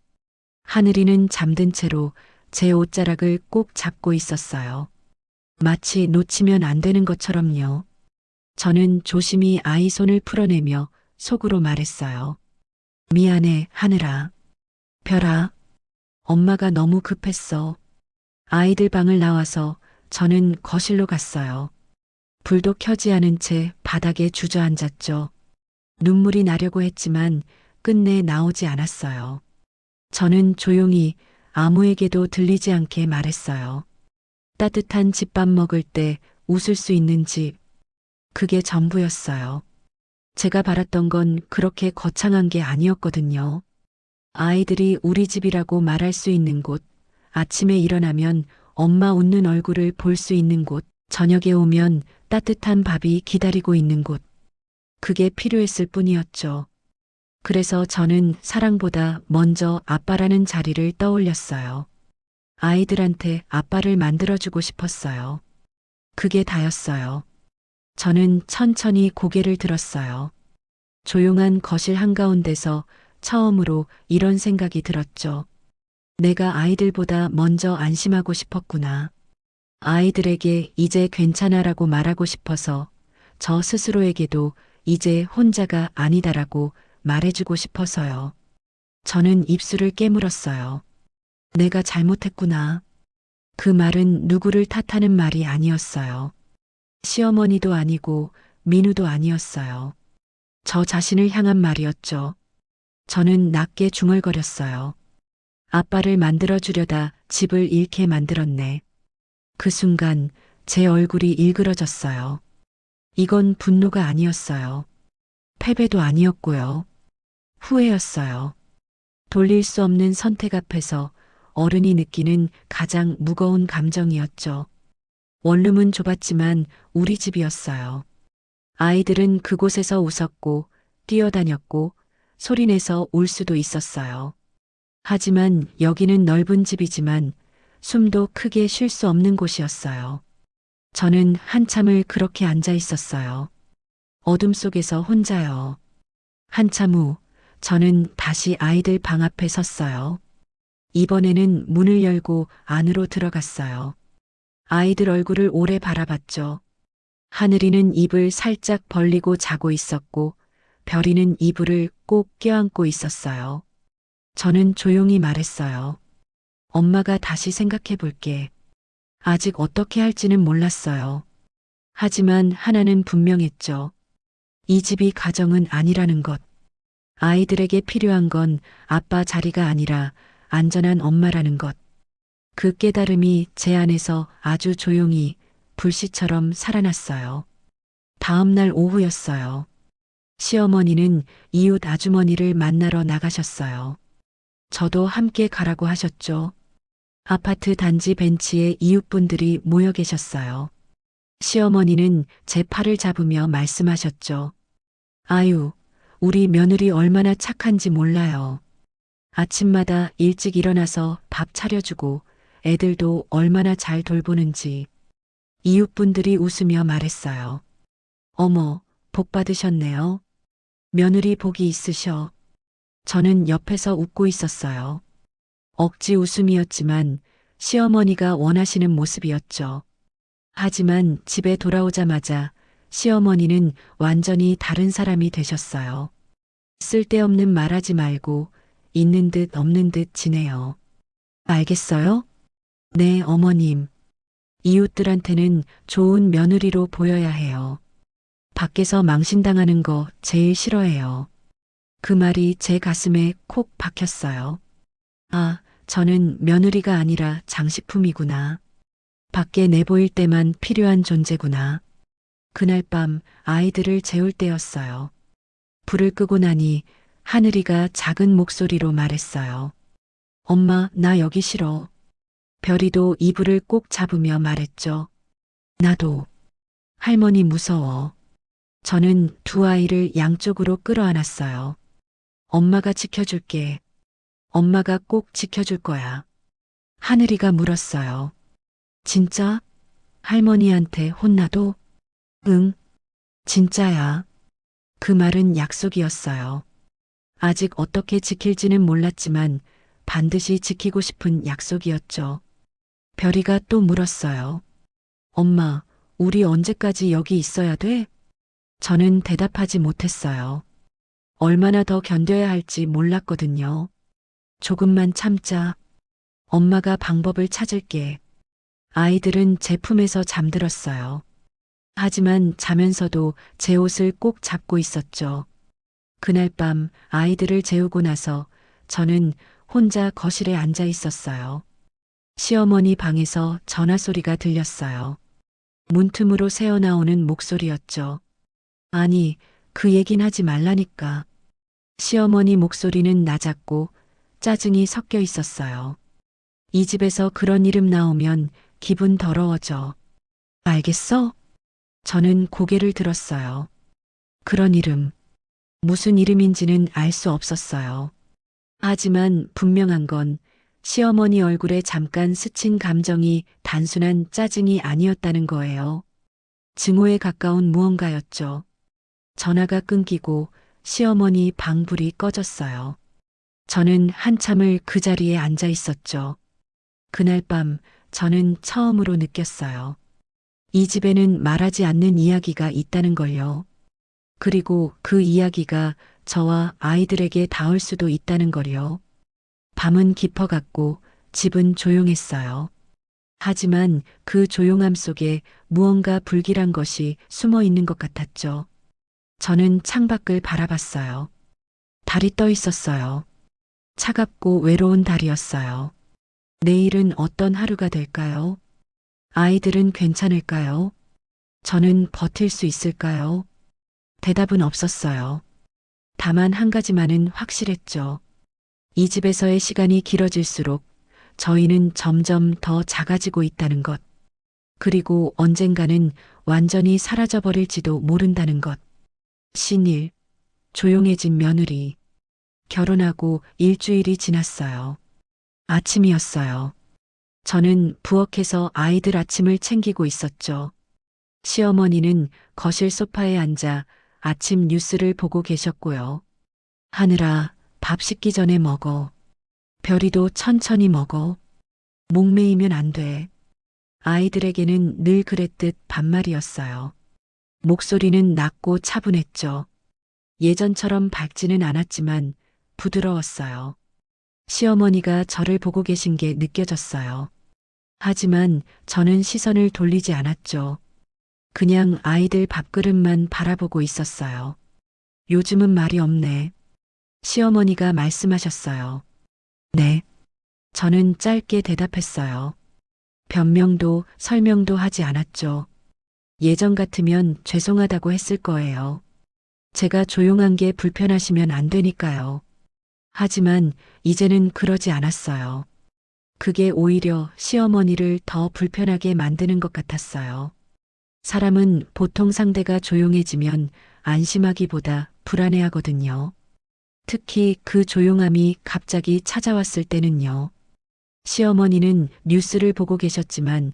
하늘이는 잠든 채로 제 옷자락을 꼭 잡고 있었어요. 마치 놓치면 안 되는 것처럼요. 저는 조심히 아이 손을 풀어내며 속으로 말했어요. 미안해, 하늘아. 별아, 엄마가 너무 급했어. 아이들 방을 나와서 저는 거실로 갔어요. 불도 켜지 않은 채 바닥에 주저앉았죠. 눈물이 나려고 했지만 끝내 나오지 않았어요. 저는 조용히 아무에게도 들리지 않게 말했어요. 따뜻한 집밥 먹을 때 웃을 수 있는 집. 그게 전부였어요. 제가 바랐던 건 그렇게 거창한 게 아니었거든요. 아이들이 우리 집이라고 말할 수 있는 곳, 아침에 일어나면 엄마 웃는 얼굴을 볼 수 있는 곳, 저녁에 오면 따뜻한 밥이 기다리고 있는 곳. 그게 필요했을 뿐이었죠. 그래서 저는 사랑보다 먼저 아빠라는 자리를 떠올렸어요. 아이들한테 아빠를 만들어주고 싶었어요. 그게 다였어요. 저는 천천히 고개를 들었어요. 조용한 거실 한가운데서 처음으로 이런 생각이 들었죠. 내가 아이들보다 먼저 안심하고 싶었구나. 아이들에게 이제 괜찮아라고 말하고 싶어서 저 스스로에게도 이제 혼자가 아니다라고 말해주고 싶어서요. 저는 입술을 깨물었어요. 내가 잘못했구나. 그 말은 누구를 탓하는 말이 아니었어요. 시어머니도 아니고 민우도 아니었어요. 저 자신을 향한 말이었죠. 저는 낮게 중얼거렸어요. 아빠를 만들어주려다 집을 잃게 만들었네. 그 순간 제 얼굴이 일그러졌어요. 이건 분노가 아니었어요. 패배도 아니었고요. 후회였어요. 돌릴 수 없는 선택 앞에서 어른이 느끼는 가장 무거운 감정이었죠. 원룸은 좁았지만 우리 집이었어요. 아이들은 그곳에서 웃었고 뛰어다녔고 소리내서 울 수도 있었어요. 하지만 여기는 넓은 집이지만 숨도 크게 쉴 수 없는 곳이었어요. 저는 한참을 그렇게 앉아 있었어요. 어둠 속에서 혼자요. 한참 후 저는 다시 아이들 방 앞에 섰어요. 이번에는 문을 열고 안으로 들어갔어요. 아이들 얼굴을 오래 바라봤죠. 하늘이는 입을 살짝 벌리고 자고 있었고 별이는 이불을 꼭 껴안고 있었어요. 저는 조용히 말했어요. 엄마가 다시 생각해 볼게. 아직 어떻게 할지는 몰랐어요. 하지만 하나는 분명했죠. 이 집이 가정은 아니라는 것. 아이들에게 필요한 건 아빠 자리가 아니라 안전한 엄마라는 것. 그 깨달음이 제 안에서 아주 조용히 불씨처럼 살아났어요. 다음 날 오후였어요. 시어머니는 이웃 아주머니를 만나러 나가셨어요. 저도 함께 가라고 하셨죠. 아파트 단지 벤치에 이웃분들이 모여 계셨어요. 시어머니는 제 팔을 잡으며 말씀하셨죠. 아유, 우리 며느리 얼마나 착한지 몰라요. 아침마다 일찍 일어나서 밥 차려주고 애들도 얼마나 잘 돌보는지. 이웃분들이 웃으며 말했어요. 어머, 복 받으셨네요. 며느리 복이 있으셔. 저는 옆에서 웃고 있었어요. 억지 웃음이었지만 시어머니가 원하시는 모습이었죠. 하지만 집에 돌아오자마자 시어머니는 완전히 다른 사람이 되셨어요. 쓸데없는 말하지 말고 있는 듯 없는 듯 지내요. 알겠어요? 네, 어머님. 이웃들한테는 좋은 며느리로 보여야 해요. 밖에서 망신당하는 거 제일 싫어해요. 그 말이 제 가슴에 콕 박혔어요. 아, 저는 며느리가 아니라 장식품이구나. 밖에 내보일 때만 필요한 존재구나. 그날 밤 아이들을 재울 때였어요. 불을 끄고 나니 하늘이가 작은 목소리로 말했어요. 엄마, 나 여기 싫어. 별이도 이불을 꼭 잡으며 말했죠. 나도. 할머니 무서워. 저는 두 아이를 양쪽으로 끌어안았어요. 엄마가 지켜줄게. 엄마가 꼭 지켜줄 거야. 하늘이가 물었어요. 진짜? 할머니한테 혼나도? 응, 진짜야. 그 말은 약속이었어요. 아직 어떻게 지킬지는 몰랐지만 반드시 지키고 싶은 약속이었죠. 별이가 또 물었어요. 엄마, 우리 언제까지 여기 있어야 돼? 저는 대답하지 못했어요. 얼마나 더 견뎌야 할지 몰랐거든요. 조금만 참자. 엄마가 방법을 찾을게. 아이들은 제 품에서 잠들었어요. 하지만 자면서도 제 옷을 꼭 잡고 있었죠. 그날 밤 아이들을 재우고 나서 저는 혼자 거실에 앉아 있었어요. 시어머니 방에서 전화 소리가 들렸어요. 문틈으로 새어나오는 목소리였죠. 아니, 그 얘긴 하지 말라니까. 시어머니 목소리는 낮았고 짜증이 섞여 있었어요. 이 집에서 그런 이름 나오면 기분 더러워져. 알겠어? 저는 고개를 들었어요. 그런 이름. 무슨 이름인지는 알 수 없었어요. 하지만 분명한 건 시어머니 얼굴에 잠깐 스친 감정이 단순한 짜증이 아니었다는 거예요. 증오에 가까운 무언가였죠. 전화가 끊기고 시어머니 방불이 꺼졌어요. 저는 한참을 그 자리에 앉아 있었죠. 그날 밤 저는 처음으로 느꼈어요. 이 집에는 말하지 않는 이야기가 있다는 걸요. 그리고 그 이야기가 저와 아이들에게 닿을 수도 있다는 걸요. 밤은 깊어갔고 집은 조용했어요. 하지만 그 조용함 속에 무언가 불길한 것이 숨어 있는 것 같았죠. 저는 창밖을 바라봤어요. 달이 떠 있었어요. 차갑고 외로운 달이었어요. 내일은 어떤 하루가 될까요? 아이들은 괜찮을까요? 저는 버틸 수 있을까요? 대답은 없었어요. 다만 한 가지만은 확실했죠. 이 집에서의 시간이 길어질수록 저희는 점점 더 작아지고 있다는 것. 그리고 언젠가는 완전히 사라져버릴지도 모른다는 것. 신일, 조용해진 며느리. 결혼하고 일주일이 지났어요. 아침이었어요. 저는 부엌에서 아이들 아침을 챙기고 있었죠. 시어머니는 거실 소파에 앉아 아침 뉴스를 보고 계셨고요. 하늘아, 밥 식기 전에 먹어. 별이도 천천히 먹어. 목매이면 안 돼. 아이들에게는 늘 그랬듯 반말이었어요. 목소리는 낮고 차분했죠. 예전처럼 밝지는 않았지만 부드러웠어요. 시어머니가 저를 보고 계신 게 느껴졌어요. 하지만 저는 시선을 돌리지 않았죠. 그냥 아이들 밥그릇만 바라보고 있었어요. 요즘은 말이 없네. 시어머니가 말씀하셨어요. 네. 저는 짧게 대답했어요. 변명도 설명도 하지 않았죠. 예전 같으면 죄송하다고 했을 거예요. 제가 조용한 게 불편하시면 안 되니까요. 하지만 이제는 그러지 않았어요. 그게 오히려 시어머니를 더 불편하게 만드는 것 같았어요. 사람은 보통 상대가 조용해지면 안심하기보다 불안해하거든요. 특히 그 조용함이 갑자기 찾아왔을 때는요. 시어머니는 뉴스를 보고 계셨지만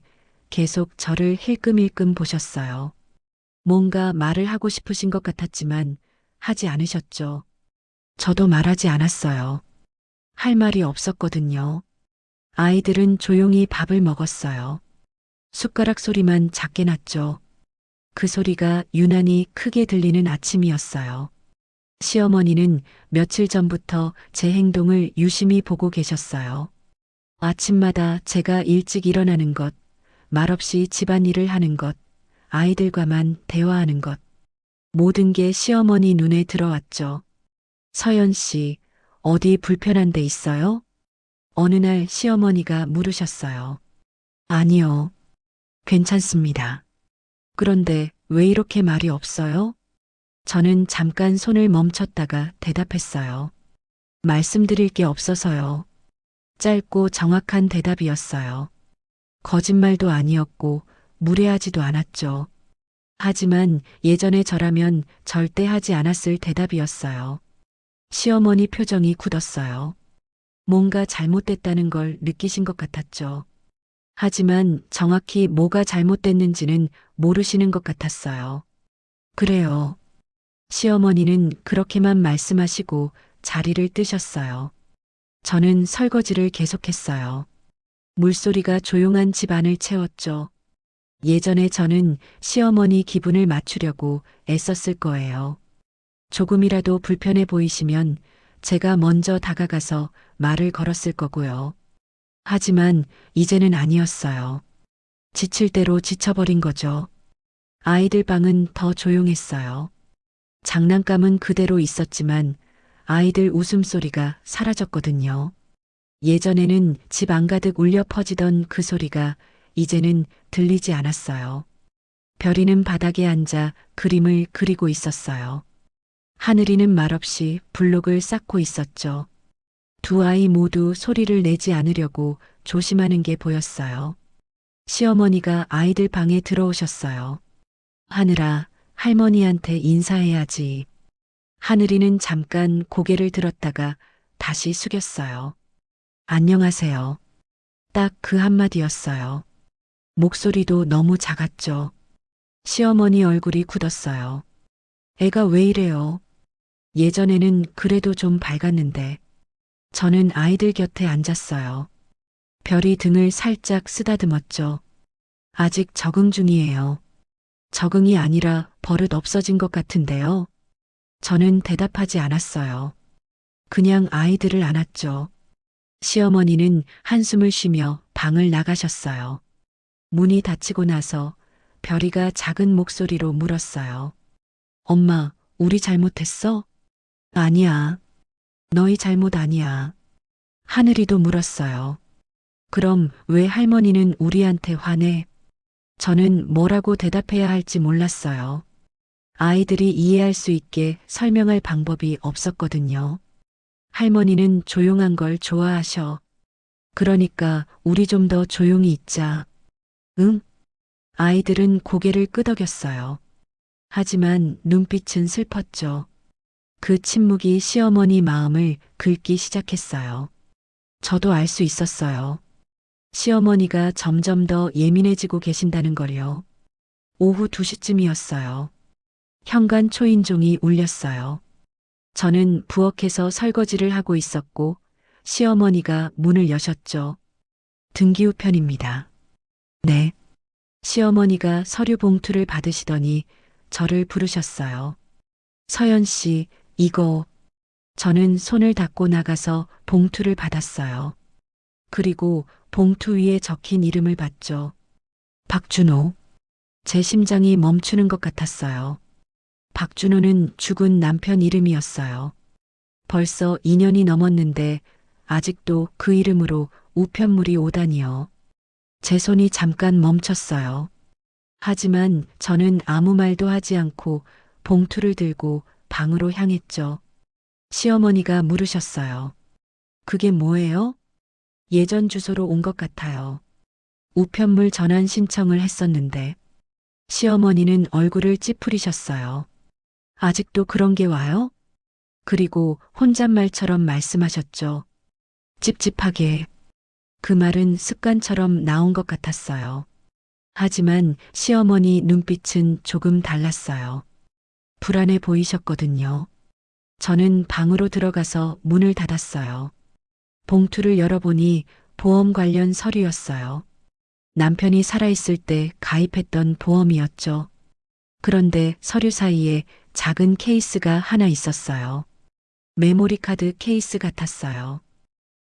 계속 저를 힐끔힐끔 보셨어요. 뭔가 말을 하고 싶으신 것 같았지만 하지 않으셨죠. 저도 말하지 않았어요. 할 말이 없었거든요. 아이들은 조용히 밥을 먹었어요. 숟가락 소리만 작게 났죠. 그 소리가 유난히 크게 들리는 아침이었어요. 시어머니는 며칠 전부터 제 행동을 유심히 보고 계셨어요. 아침마다 제가 일찍 일어나는 것, 말없이 집안일을 하는 것, 아이들과만 대화하는 것. 모든 게 시어머니 눈에 들어왔죠. 서연 씨, 어디 불편한 데 있어요? 어느 날 시어머니가 물으셨어요. 아니요, 괜찮습니다. 그런데 왜 이렇게 말이 없어요? 저는 잠깐 손을 멈췄다가 대답했어요. 말씀드릴 게 없어서요. 짧고 정확한 대답이었어요. 거짓말도 아니었고 무례하지도 않았죠. 하지만 예전에 저라면 절대 하지 않았을 대답이었어요. 시어머니 표정이 굳었어요. 뭔가 잘못됐다는 걸 느끼신 것 같았죠. 하지만 정확히 뭐가 잘못됐는지는 모르시는 것 같았어요. 그래요. 시어머니는 그렇게만 말씀하시고 자리를 뜨셨어요. 저는 설거지를 계속했어요. 물소리가 조용한 집 안을 채웠죠. 예전에 저는 시어머니 기분을 맞추려고 애썼을 거예요. 조금이라도 불편해 보이시면 제가 먼저 다가가서 말을 걸었을 거고요. 하지만 이제는 아니었어요. 지칠 대로 지쳐버린 거죠. 아이들 방은 더 조용했어요. 장난감은 그대로 있었지만 아이들 웃음소리가 사라졌거든요. 예전에는 집 안가득 울려 퍼지던 그 소리가 이제는 들리지 않았어요. 별이는 바닥에 앉아 그림을 그리고 있었어요. 하늘이는 말없이 블록을 쌓고 있었죠. 두 아이 모두 소리를 내지 않으려고 조심하는 게 보였어요. 시어머니가 아이들 방에 들어오셨어요. 하늘아, 할머니한테 인사해야지. 하늘이는 잠깐 고개를 들었다가 다시 숙였어요. 안녕하세요. 딱 그 한마디였어요. 목소리도 너무 작았죠. 시어머니 얼굴이 굳었어요. 애가 왜 이래요? 예전에는 그래도 좀 밝았는데. 저는 아이들 곁에 앉았어요. 별이 등을 살짝 쓰다듬었죠. 아직 적응 중이에요. 적응이 아니라 버릇 없어진 것 같은데요. 저는 대답하지 않았어요. 그냥 아이들을 안았죠. 시어머니는 한숨을 쉬며 방을 나가셨어요. 문이 닫히고 나서 별이가 작은 목소리로 물었어요. 엄마, 우리 잘못했어? 아니야. 너희 잘못 아니야. 하늘이도 물었어요. 그럼 왜 할머니는 우리한테 화내? 저는 뭐라고 대답해야 할지 몰랐어요. 아이들이 이해할 수 있게 설명할 방법이 없었거든요. 할머니는 조용한 걸 좋아하셔. 그러니까 우리 좀 더 조용히 있자. 응? 아이들은 고개를 끄덕였어요. 하지만 눈빛은 슬펐죠. 그 침묵이 시어머니 마음을 긁기 시작했어요. 저도 알 수 있었어요. 시어머니가 점점 더 예민해지고 계신다는 걸요. 오후 2시쯤이었어요. 현관 초인종이 울렸어요. 저는 부엌에서 설거지를 하고 있었고 시어머니가 문을 여셨죠. 등기우편입니다. 네. 시어머니가 서류 봉투를 받으시더니 저를 부르셨어요. 서연 씨, 이거. 저는 손을 닦고 나가서 봉투를 받았어요. 그리고 봉투 위에 적힌 이름을 봤죠. 박준호. 제 심장이 멈추는 것 같았어요. 박준호는 죽은 남편 이름이었어요. 벌써 2년이 넘었는데 아직도 그 이름으로 우편물이 오다니요. 제 손이 잠깐 멈췄어요. 하지만 저는 아무 말도 하지 않고 봉투를 들고 방으로 향했죠. 시어머니가 물으셨어요. 그게 뭐예요? 예전 주소로 온 것 같아요. 우편물 전환 신청을 했었는데 시어머니는 얼굴을 찌푸리셨어요. 아직도 그런 게 와요? 그리고 혼잣말처럼 말씀하셨죠. 찝찝하게. 그 말은 습관처럼 나온 것 같았어요. 하지만 시어머니 눈빛은 조금 달랐어요. 불안해 보이셨거든요. 저는 방으로 들어가서 문을 닫았어요. 봉투를 열어보니 보험 관련 서류였어요. 남편이 살아있을 때 가입했던 보험이었죠. 그런데 서류 사이에 작은 케이스가 하나 있었어요. 메모리 카드 케이스 같았어요.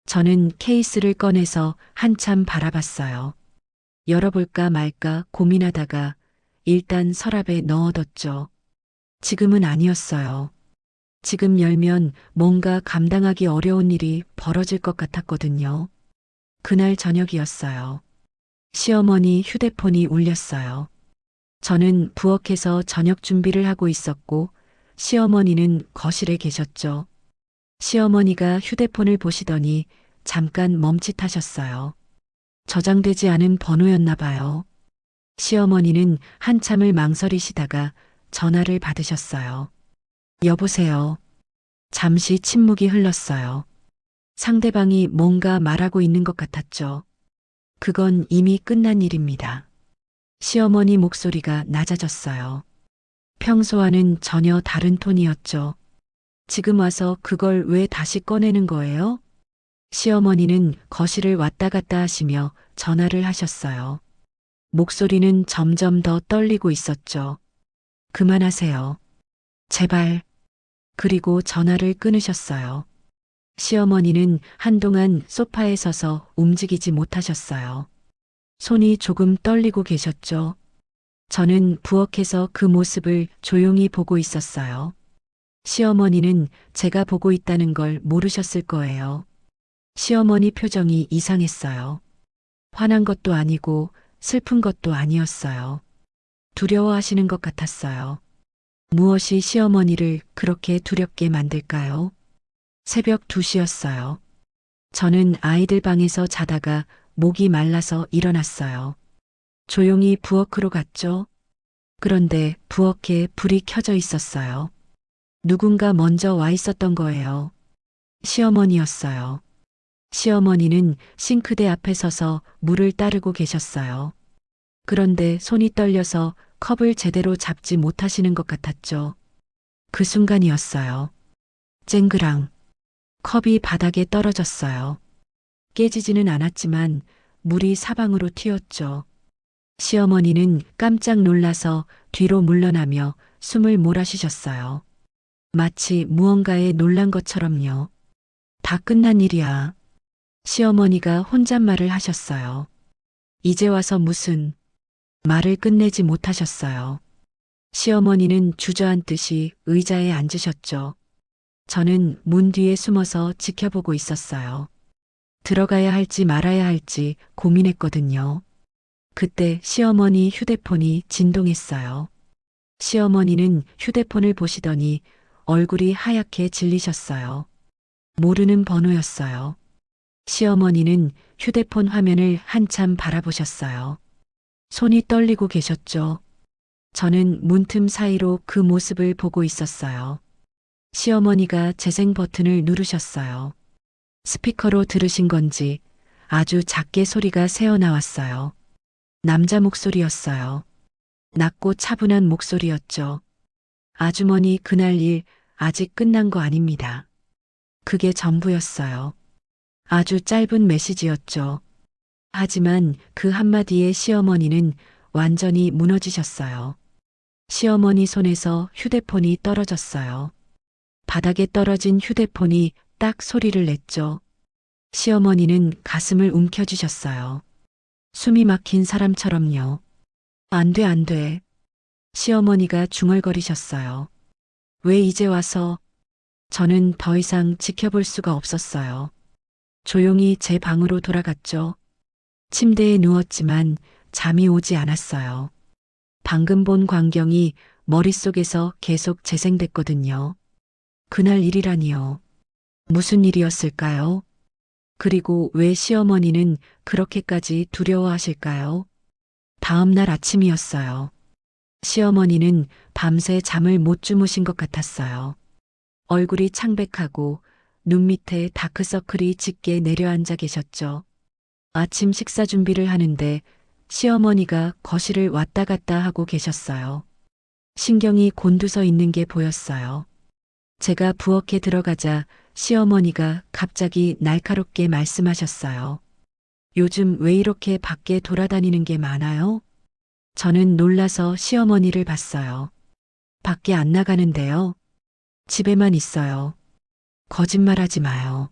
저는 케이스를 꺼내서 한참 바라봤어요. 열어볼까 말까 고민하다가 일단 서랍에 넣어뒀죠. 지금은 아니었어요. 지금 열면 뭔가 감당하기 어려운 일이 벌어질 것 같았거든요. 그날 저녁이었어요. 시어머니 휴대폰이 울렸어요. 저는 부엌에서 저녁 준비를 하고 있었고 시어머니는 거실에 계셨죠. 시어머니가 휴대폰을 보시더니 잠깐 멈칫하셨어요. 저장되지 않은 번호였나 봐요. 시어머니는 한참을 망설이시다가 전화를 받으셨어요. 여보세요. 잠시 침묵이 흘렀어요. 상대방이 뭔가 말하고 있는 것 같았죠. 그건 이미 끝난 일입니다. 시어머니 목소리가 낮아졌어요. 평소와는 전혀 다른 톤이었죠. 지금 와서 그걸 왜 다시 꺼내는 거예요? 시어머니는 거실을 왔다 갔다 하시며 전화를 하셨어요. 목소리는 점점 더 떨리고 있었죠. 그만하세요. 제발. 그리고 전화를 끊으셨어요. 시어머니는 한동안 소파에 서서 움직이지 못하셨어요. 손이 조금 떨리고 계셨죠. 저는 부엌에서 그 모습을 조용히 보고 있었어요. 시어머니는 제가 보고 있다는 걸 모르셨을 거예요. 시어머니 표정이 이상했어요. 화난 것도 아니고 슬픈 것도 아니었어요. 두려워하시는 것 같았어요. 무엇이 시어머니를 그렇게 두렵게 만들까요? 새벽 2시였어요. 저는 아이들 방에서 자다가 목이 말라서 일어났어요. 조용히 부엌으로 갔죠. 그런데 부엌에 불이 켜져 있었어요. 누군가 먼저 와 있었던 거예요. 시어머니였어요. 시어머니는 싱크대 앞에 서서 물을 따르고 계셨어요. 그런데 손이 떨려서 컵을 제대로 잡지 못하시는 것 같았죠. 그 순간이었어요. 쨍그랑. 컵이 바닥에 떨어졌어요. 깨지지는 않았지만 물이 사방으로 튀었죠. 시어머니는 깜짝 놀라서 뒤로 물러나며 숨을 몰아쉬셨어요. 마치 무언가에 놀란 것처럼요. 다 끝난 일이야. 시어머니가 혼잣말을 하셨어요. 이제 와서 무슨 말을 끝내지 못하셨어요. 시어머니는 주저앉듯이 의자에 앉으셨죠. 저는 문 뒤에 숨어서 지켜보고 있었어요. 들어가야 할지 말아야 할지 고민했거든요. 그때 시어머니 휴대폰이 진동했어요. 시어머니는 휴대폰을 보시더니 얼굴이 하얗게 질리셨어요. 모르는 번호였어요. 시어머니는 휴대폰 화면을 한참 바라보셨어요. 손이 떨리고 계셨죠. 저는 문틈 사이로 그 모습을 보고 있었어요. 시어머니가 재생 버튼을 누르셨어요. 스피커로 들으신 건지 아주 작게 소리가 새어나왔어요. 남자 목소리였어요. 낮고 차분한 목소리였죠. 아주머니 그날 일 아직 끝난 거 아닙니다. 그게 전부였어요. 아주 짧은 메시지였죠. 하지만 그 한마디에 시어머니는 완전히 무너지셨어요. 시어머니 손에서 휴대폰이 떨어졌어요. 바닥에 떨어진 휴대폰이 딱 소리를 냈죠. 시어머니는 가슴을 움켜쥐셨어요. 숨이 막힌 사람처럼요. 안 돼, 안 돼. 시어머니가 중얼거리셨어요. 왜 이제 와서? 저는 더 이상 지켜볼 수가 없었어요. 조용히 제 방으로 돌아갔죠. 침대에 누웠지만 잠이 오지 않았어요. 방금 본 광경이 머릿속에서 계속 재생됐거든요. 그날 일이라니요. 무슨 일이었을까요? 그리고 왜 시어머니는 그렇게까지 두려워하실까요? 다음 날 아침이었어요. 시어머니는 밤새 잠을 못 주무신 것 같았어요. 얼굴이 창백하고 눈 밑에 다크서클이 짙게 내려앉아 계셨죠. 아침 식사 준비를 하는데 시어머니가 거실을 왔다 갔다 하고 계셨어요. 신경이 곤두서 있는 게 보였어요. 제가 부엌에 들어가자 시어머니가 갑자기 날카롭게 말씀하셨어요. 요즘 왜 이렇게 밖에 돌아다니는 게 많아요? 저는 놀라서 시어머니를 봤어요. 밖에 안 나가는데요. 집에만 있어요. 거짓말하지 마요.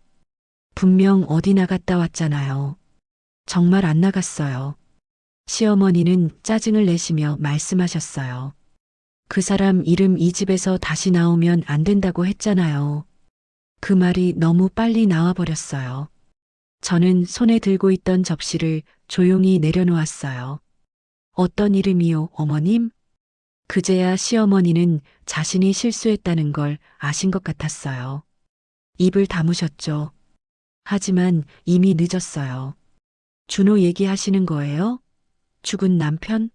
분명 어디 나갔다 왔잖아요. 정말 안 나갔어요. 시어머니는 짜증을 내시며 말씀하셨어요. 그 사람 이름 이 집에서 다시 나오면 안 된다고 했잖아요. 그 말이 너무 빨리 나와버렸어요. 저는 손에 들고 있던 접시를 조용히 내려놓았어요. 어떤 이름이요, 어머님? 그제야 시어머니는 자신이 실수했다는 걸 아신 것 같았어요. 입을 다무셨죠. 하지만 이미 늦었어요. 준호 얘기하시는 거예요? 죽은 남편?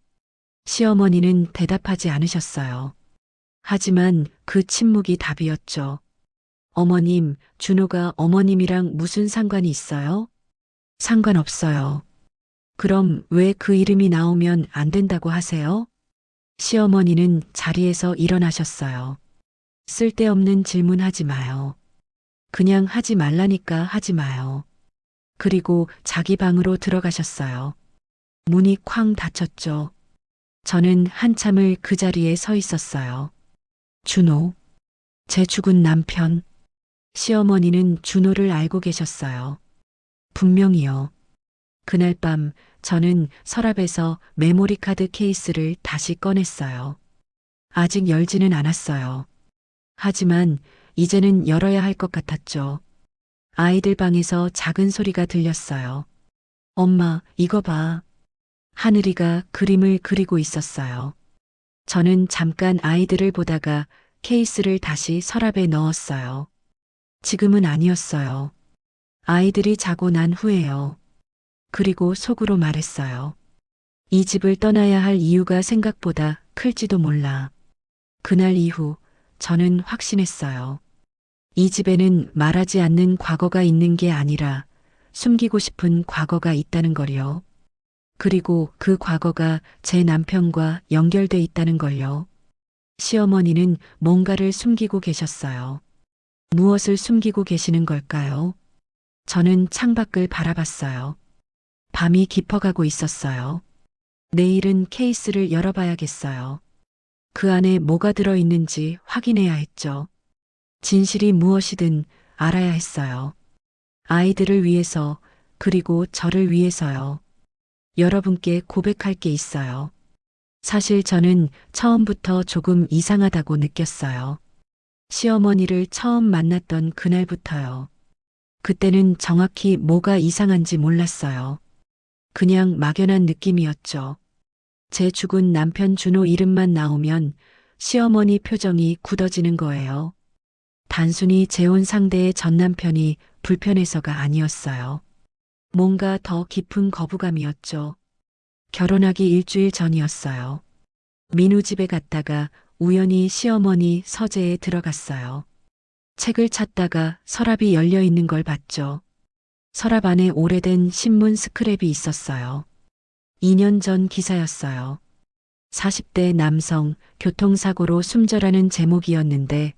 시어머니는 대답하지 않으셨어요. 하지만 그 침묵이 답이었죠. 어머님, 준호가 어머님이랑 무슨 상관이 있어요? 상관없어요. 그럼 왜 그 이름이 나오면 안 된다고 하세요? 시어머니는 자리에서 일어나셨어요. 쓸데없는 질문하지 마요. 그냥 하지 말라니까 하지 마요. 그리고 자기 방으로 들어가셨어요. 문이 쾅 닫혔죠. 저는 한참을 그 자리에 서 있었어요. 준호, 제 죽은 남편. 시어머니는 준호를 알고 계셨어요. 분명히요. 그날 밤 저는 서랍에서 메모리 카드 케이스를 다시 꺼냈어요. 아직 열지는 않았어요. 하지만 이제는 열어야 할 것 같았죠. 아이들 방에서 작은 소리가 들렸어요. 엄마, 이거 봐. 하늘이가 그림을 그리고 있었어요. 저는 잠깐 아이들을 보다가 케이스를 다시 서랍에 넣었어요. 지금은 아니었어요. 아이들이 자고 난 후에요. 그리고 속으로 말했어요. 이 집을 떠나야 할 이유가 생각보다 클지도 몰라. 그날 이후 저는 확신했어요. 이 집에는 말하지 않는 과거가 있는 게 아니라 숨기고 싶은 과거가 있다는 걸요. 그리고 그 과거가 제 남편과 연결돼 있다는 걸요. 시어머니는 뭔가를 숨기고 계셨어요. 무엇을 숨기고 계시는 걸까요? 저는 창밖을 바라봤어요. 밤이 깊어가고 있었어요. 내일은 케이스를 열어봐야겠어요. 그 안에 뭐가 들어있는지 확인해야 했죠. 진실이 무엇이든 알아야 했어요. 아이들을 위해서, 그리고 저를 위해서요. 여러분께 고백할 게 있어요. 사실 저는 처음부터 조금 이상하다고 느꼈어요. 시어머니를 처음 만났던 그날부터요. 그때는 정확히 뭐가 이상한지 몰랐어요. 그냥 막연한 느낌이었죠. 제 죽은 남편 준호 이름만 나오면 시어머니 표정이 굳어지는 거예요. 단순히 재혼 상대의 전 남편이 불편해서가 아니었어요. 뭔가 더 깊은 거부감이었죠. 결혼하기 일주일 전이었어요. 민우 집에 갔다가 우연히 시어머니 서재에 들어갔어요. 책을 찾다가 서랍이 열려 있는 걸 봤죠. 서랍 안에 오래된 신문 스크랩이 있었어요. 2년 전 기사였어요. 40대 남성 교통사고로 숨져라는 제목이었는데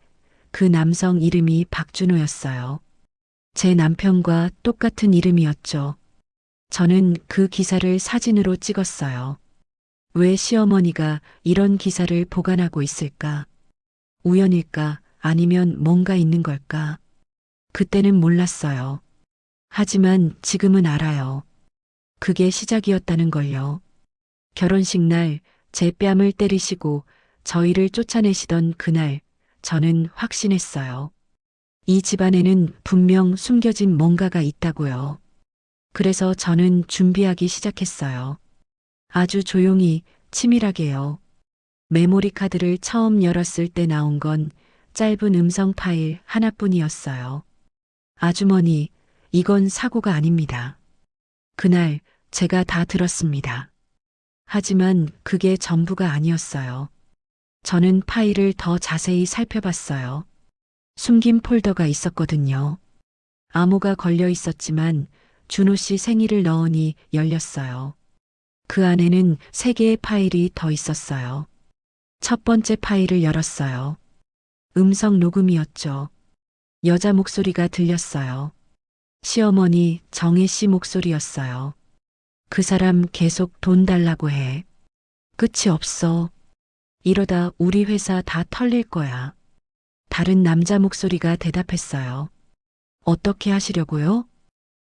그 남성 이름이 박준호였어요. 제 남편과 똑같은 이름이었죠. 저는 그 기사를 사진으로 찍었어요. 왜 시어머니가 이런 기사를 보관하고 있을까? 우연일까? 아니면 뭔가 있는 걸까? 그때는 몰랐어요. 하지만 지금은 알아요. 그게 시작이었다는 걸요. 결혼식 날 제 뺨을 때리시고 저희를 쫓아내시던 그날 저는 확신했어요. 이 집안에는 분명 숨겨진 뭔가가 있다고요. 그래서 저는 준비하기 시작했어요. 아주 조용히 치밀하게요. 메모리 카드를 처음 열었을 때 나온 건 짧은 음성 파일 하나뿐이었어요. 아주머니, 이건 사고가 아닙니다. 그날 제가 다 들었습니다. 하지만 그게 전부가 아니었어요. 저는 파일을 더 자세히 살펴봤어요. 숨긴 폴더가 있었거든요. 암호가 걸려 있었지만 준호 씨 생일을 넣으니 열렸어요. 그 안에는 3개의 파일이 더 있었어요. 첫 번째 파일을 열었어요. 음성 녹음이었죠. 여자 목소리가 들렸어요. 시어머니 정혜 씨 목소리였어요. 그 사람 계속 돈 달라고 해. 끝이 없어. 이러다 우리 회사 다 털릴 거야. 다른 남자 목소리가 대답했어요. 어떻게 하시려고요?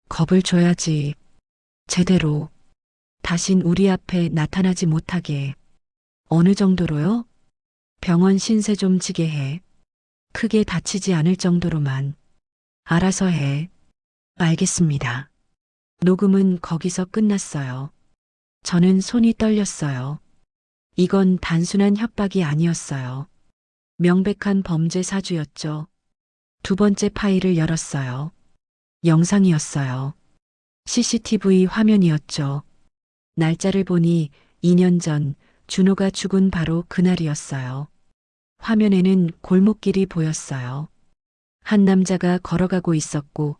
겁을 줘야지. 제대로. 다신 우리 앞에 나타나지 못하게. 어느 정도로요? 병원 신세 좀 지게 해. 크게 다치지 않을 정도로만. 알아서 해. 알겠습니다. 녹음은 거기서 끝났어요. 저는 손이 떨렸어요. 이건 단순한 협박이 아니었어요. 명백한 범죄 사주였죠. 두 번째 파일을 열었어요. 영상이었어요. CCTV 화면이었죠. 날짜를 보니 2년 전 준호가 죽은 바로 그날이었어요. 화면에는 골목길이 보였어요. 한 남자가 걸어가고 있었고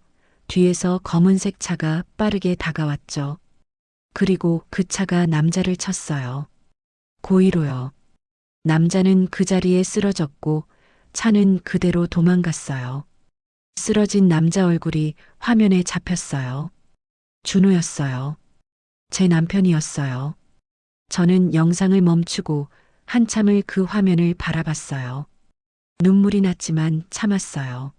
뒤에서 검은색 차가 빠르게 다가왔죠. 그리고 그 차가 남자를 쳤어요. 고의로요. 남자는 그 자리에 쓰러졌고 차는 그대로 도망갔어요. 쓰러진 남자 얼굴이 화면에 잡혔어요. 준호였어요. 제 남편이었어요. 저는 영상을 멈추고 한참을 그 화면을 바라봤어요. 눈물이 났지만 참았어요.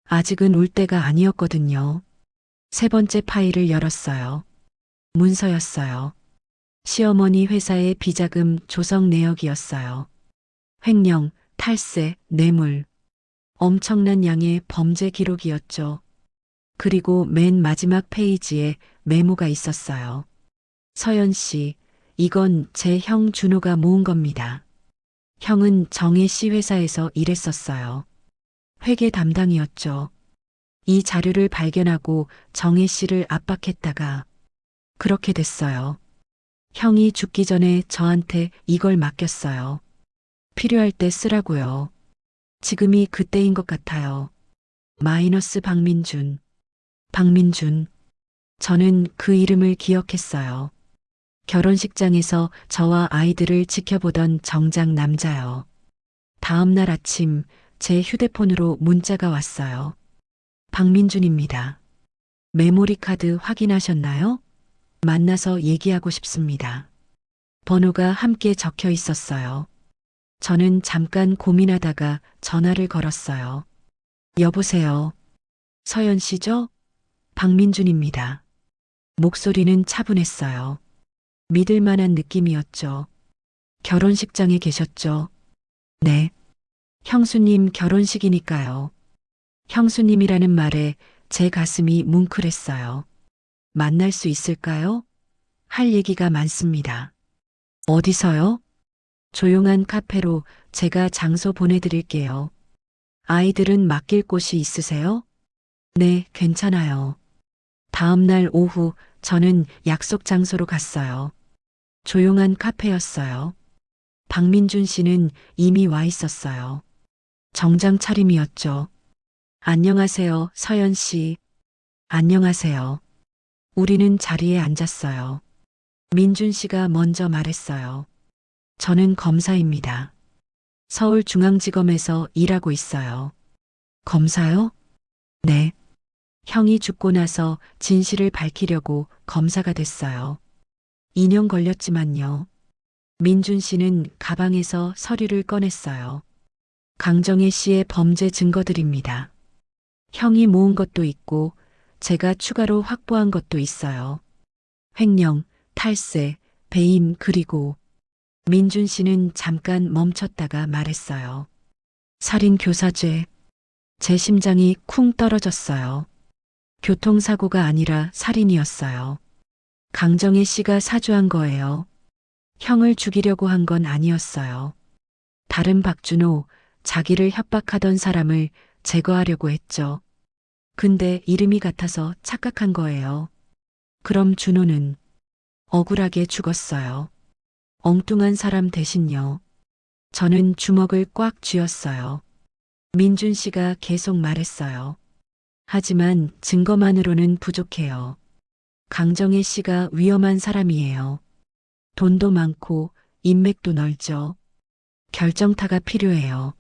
아직은 울 때가 아니었거든요. 세 번째 파일을 열었어요. 문서였어요. 시어머니 회사의 비자금 조성 내역이었어요. 횡령, 탈세, 뇌물. 엄청난 양의 범죄 기록이었죠. 그리고 맨 마지막 페이지에 메모가 있었어요. 서연 씨, 이건 제 형 준호가 모은 겁니다. 형은 정혜 씨 회사에서 일했었어요. 회계 담당이었죠. 이 자료를 발견하고 정혜 씨를 압박했다가 그렇게 됐어요. 형이 죽기 전에 저한테 이걸 맡겼어요. 필요할 때 쓰라고요. 지금이 그때인 것 같아요. 마이너스 박민준. 박민준. 저는 그 이름을 기억했어요. 결혼식장에서 저와 아이들을 지켜보던 정장 남자요. 다음 날 아침 제 휴대폰으로 문자가 왔어요. 박민준입니다. 메모리 카드 확인하셨나요? 만나서 얘기하고 싶습니다. 번호가 함께 적혀 있었어요. 저는 잠깐 고민하다가 전화를 걸었어요. 여보세요. 서연 씨죠? 박민준입니다. 목소리는 차분했어요. 믿을 만한 느낌이었죠. 결혼식장에 계셨죠? 네. 형수님 결혼식이니까요. 형수님이라는 말에 제 가슴이 뭉클했어요. 만날 수 있을까요? 할 얘기가 많습니다. 어디서요? 조용한 카페로 제가 장소 보내드릴게요. 아이들은 맡길 곳이 있으세요? 네, 괜찮아요. 다음 날 오후 저는 약속 장소로 갔어요. 조용한 카페였어요. 박민준 씨는 이미 와 있었어요. 정장 차림이었죠. 안녕하세요, 서연 씨. 안녕하세요. 우리는 자리에 앉았어요. 민준 씨가 먼저 말했어요. 저는 검사입니다. 서울중앙지검에서 일하고 있어요. 검사요? 네. 형이 죽고 나서 진실을 밝히려고 검사가 됐어요. 2년 걸렸지만요. 민준 씨는 가방에서 서류를 꺼냈어요. 강정혜 씨의 범죄 증거들입니다. 형이 모은 것도 있고 제가 추가로 확보한 것도 있어요. 횡령, 탈세, 배임 그리고 민준 씨는 잠깐 멈췄다가 말했어요. 살인교사죄. 제 심장이 쿵 떨어졌어요. 교통사고가 아니라 살인이었어요. 강정혜 씨가 사주한 거예요. 형을 죽이려고 한 건 아니었어요. 다른 박준호, 자기를 협박하던 사람을 제거하려고 했죠. 근데 이름이 같아서 착각한 거예요. 그럼 준호는 억울하게 죽었어요. 엉뚱한 사람 대신요. 저는 주먹을 꽉 쥐었어요. 민준 씨가 계속 말했어요. 하지만 증거만으로는 부족해요. 강정혜 씨가 위험한 사람이에요. 돈도 많고 인맥도 넓죠. 결정타가 필요해요.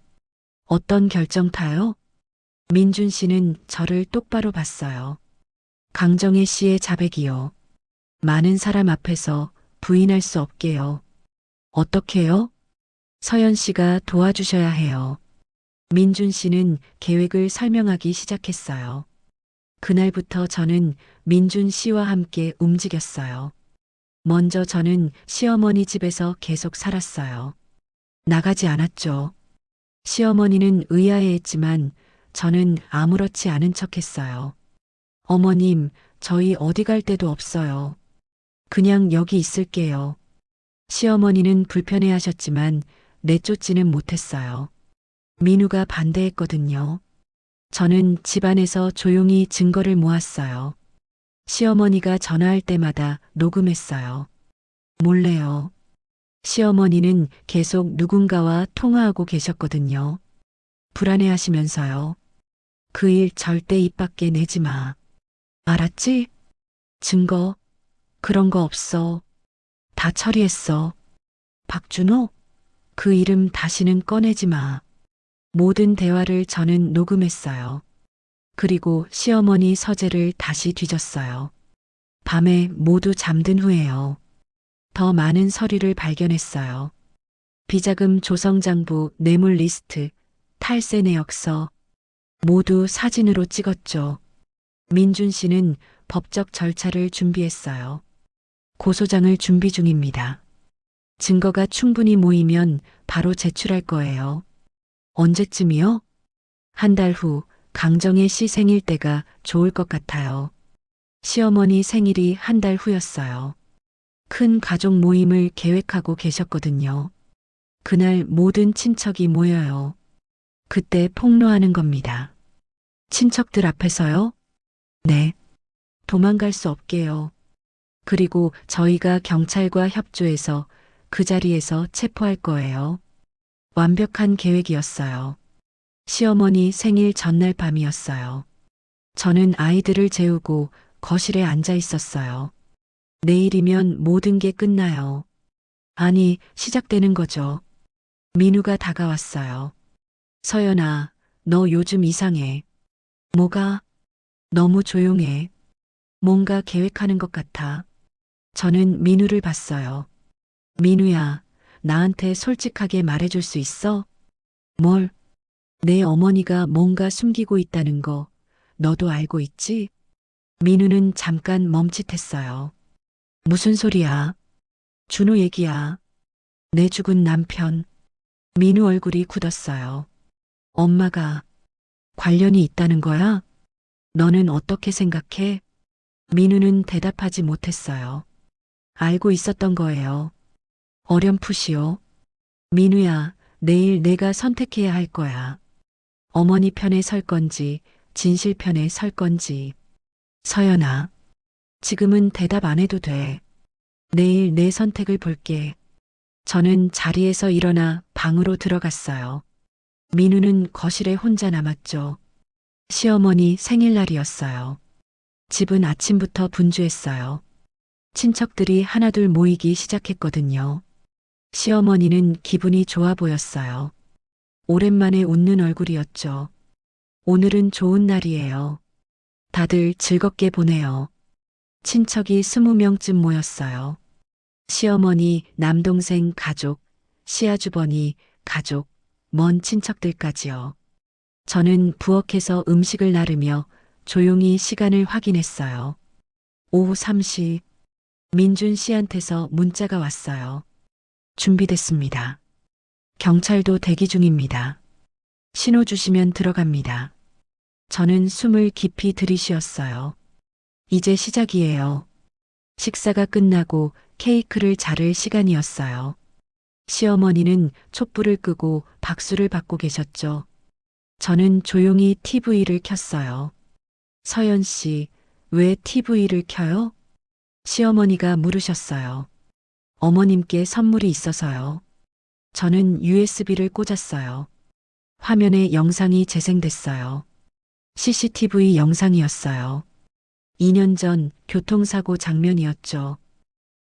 어떤 결정타요? 민준 씨는 저를 똑바로 봤어요. 강정혜 씨의 자백이요. 많은 사람 앞에서 부인할 수 없게요. 어떻게요? 서연 씨가 도와주셔야 해요. 민준 씨는 계획을 설명하기 시작했어요. 그날부터 저는 민준 씨와 함께 움직였어요. 먼저 저는 시어머니 집에서 계속 살았어요. 나가지 않았죠. 시어머니는 의아해했지만 저는 아무렇지 않은 척 했어요. 어머님, 저희 어디 갈 데도 없어요. 그냥 여기 있을게요. 시어머니는 불편해하셨지만 내쫓지는 못했어요. 민우가 반대했거든요. 저는 집안에서 조용히 증거를 모았어요. 시어머니가 전화할 때마다 녹음했어요. 몰래요. 시어머니는 계속 누군가와 통화하고 계셨거든요. 불안해하시면서요. 그 일 절대 입 밖에 내지 마. 알았지? 증거, 그런 거 없어. 다 처리했어. 박준호? 그 이름 다시는 꺼내지 마. 모든 대화를 저는 녹음했어요. 그리고 시어머니 서재를 다시 뒤졌어요. 밤에 모두 잠든 후에요. 더 많은 서류를 발견했어요. 비자금 조성장부 뇌물 리스트, 탈세 내역서, 모두 사진으로 찍었죠. 민준 씨는 법적 절차를 준비했어요. 고소장을 준비 중입니다. 증거가 충분히 모이면 바로 제출할 거예요. 언제쯤이요? 한 달 후 강정혜 씨 생일 때가 좋을 것 같아요. 시어머니 생일이 한 달 후였어요. 큰 가족 모임을 계획하고 계셨거든요. 그날 모든 친척이 모여요. 그때 폭로하는 겁니다. 친척들 앞에서요? 네. 도망갈 수 없게요. 그리고 저희가 경찰과 협조해서 그 자리에서 체포할 거예요. 완벽한 계획이었어요. 시어머니 생일 전날 밤이었어요. 저는 아이들을 재우고 거실에 앉아 있었어요. 내일이면 모든 게 끝나요. 아니, 시작되는 거죠. 민우가 다가왔어요. 서연아, 너 요즘 이상해. 뭐가? 너무 조용해. 뭔가 계획하는 것 같아. 저는 민우를 봤어요. 민우야, 나한테 솔직하게 말해줄 수 있어? 뭘? 내 어머니가 뭔가 숨기고 있다는 거, 너도 알고 있지? 민우는 잠깐 멈칫했어요. 무슨 소리야? 준호 얘기야. 내 죽은 남편. 민우 얼굴이 굳었어요. 엄마가 관련이 있다는 거야? 너는 어떻게 생각해? 민우는 대답하지 못했어요. 알고 있었던 거예요. 어렴풋이요. 민우야, 내일 내가 선택해야 할 거야. 어머니 편에 설 건지, 진실 편에 설 건지. 서연아, 지금은 대답 안 해도 돼. 내일 내 선택을 볼게. 저는 자리에서 일어나 방으로 들어갔어요. 민우는 거실에 혼자 남았죠. 시어머니 생일날이었어요. 집은 아침부터 분주했어요. 친척들이 하나둘 모이기 시작했거든요. 시어머니는 기분이 좋아 보였어요. 오랜만에 웃는 얼굴이었죠. 오늘은 좋은 날이에요. 다들 즐겁게 보내요. 친척이 20명쯤 모였어요. 시어머니, 남동생 가족, 시아주버니 가족, 먼 친척들까지요. 저는 부엌에서 음식을 나르며 조용히 시간을 확인했어요. 오후 3시, 민준 씨한테서 문자가 왔어요. 준비됐습니다. 경찰도 대기 중입니다. 신호 주시면 들어갑니다. 저는 숨을 깊이 들이쉬었어요. 이제 시작이에요. 식사가 끝나고 케이크를 자를 시간이었어요. 시어머니는 촛불을 끄고 박수를 받고 계셨죠. 저는 조용히 TV를 켰어요. 서연 씨, 왜 TV를 켜요? 시어머니가 물으셨어요. 어머님께 선물이 있어서요. 저는 USB를 꽂았어요. 화면에 영상이 재생됐어요. CCTV 영상이었어요. 2년 전 교통사고 장면이었죠.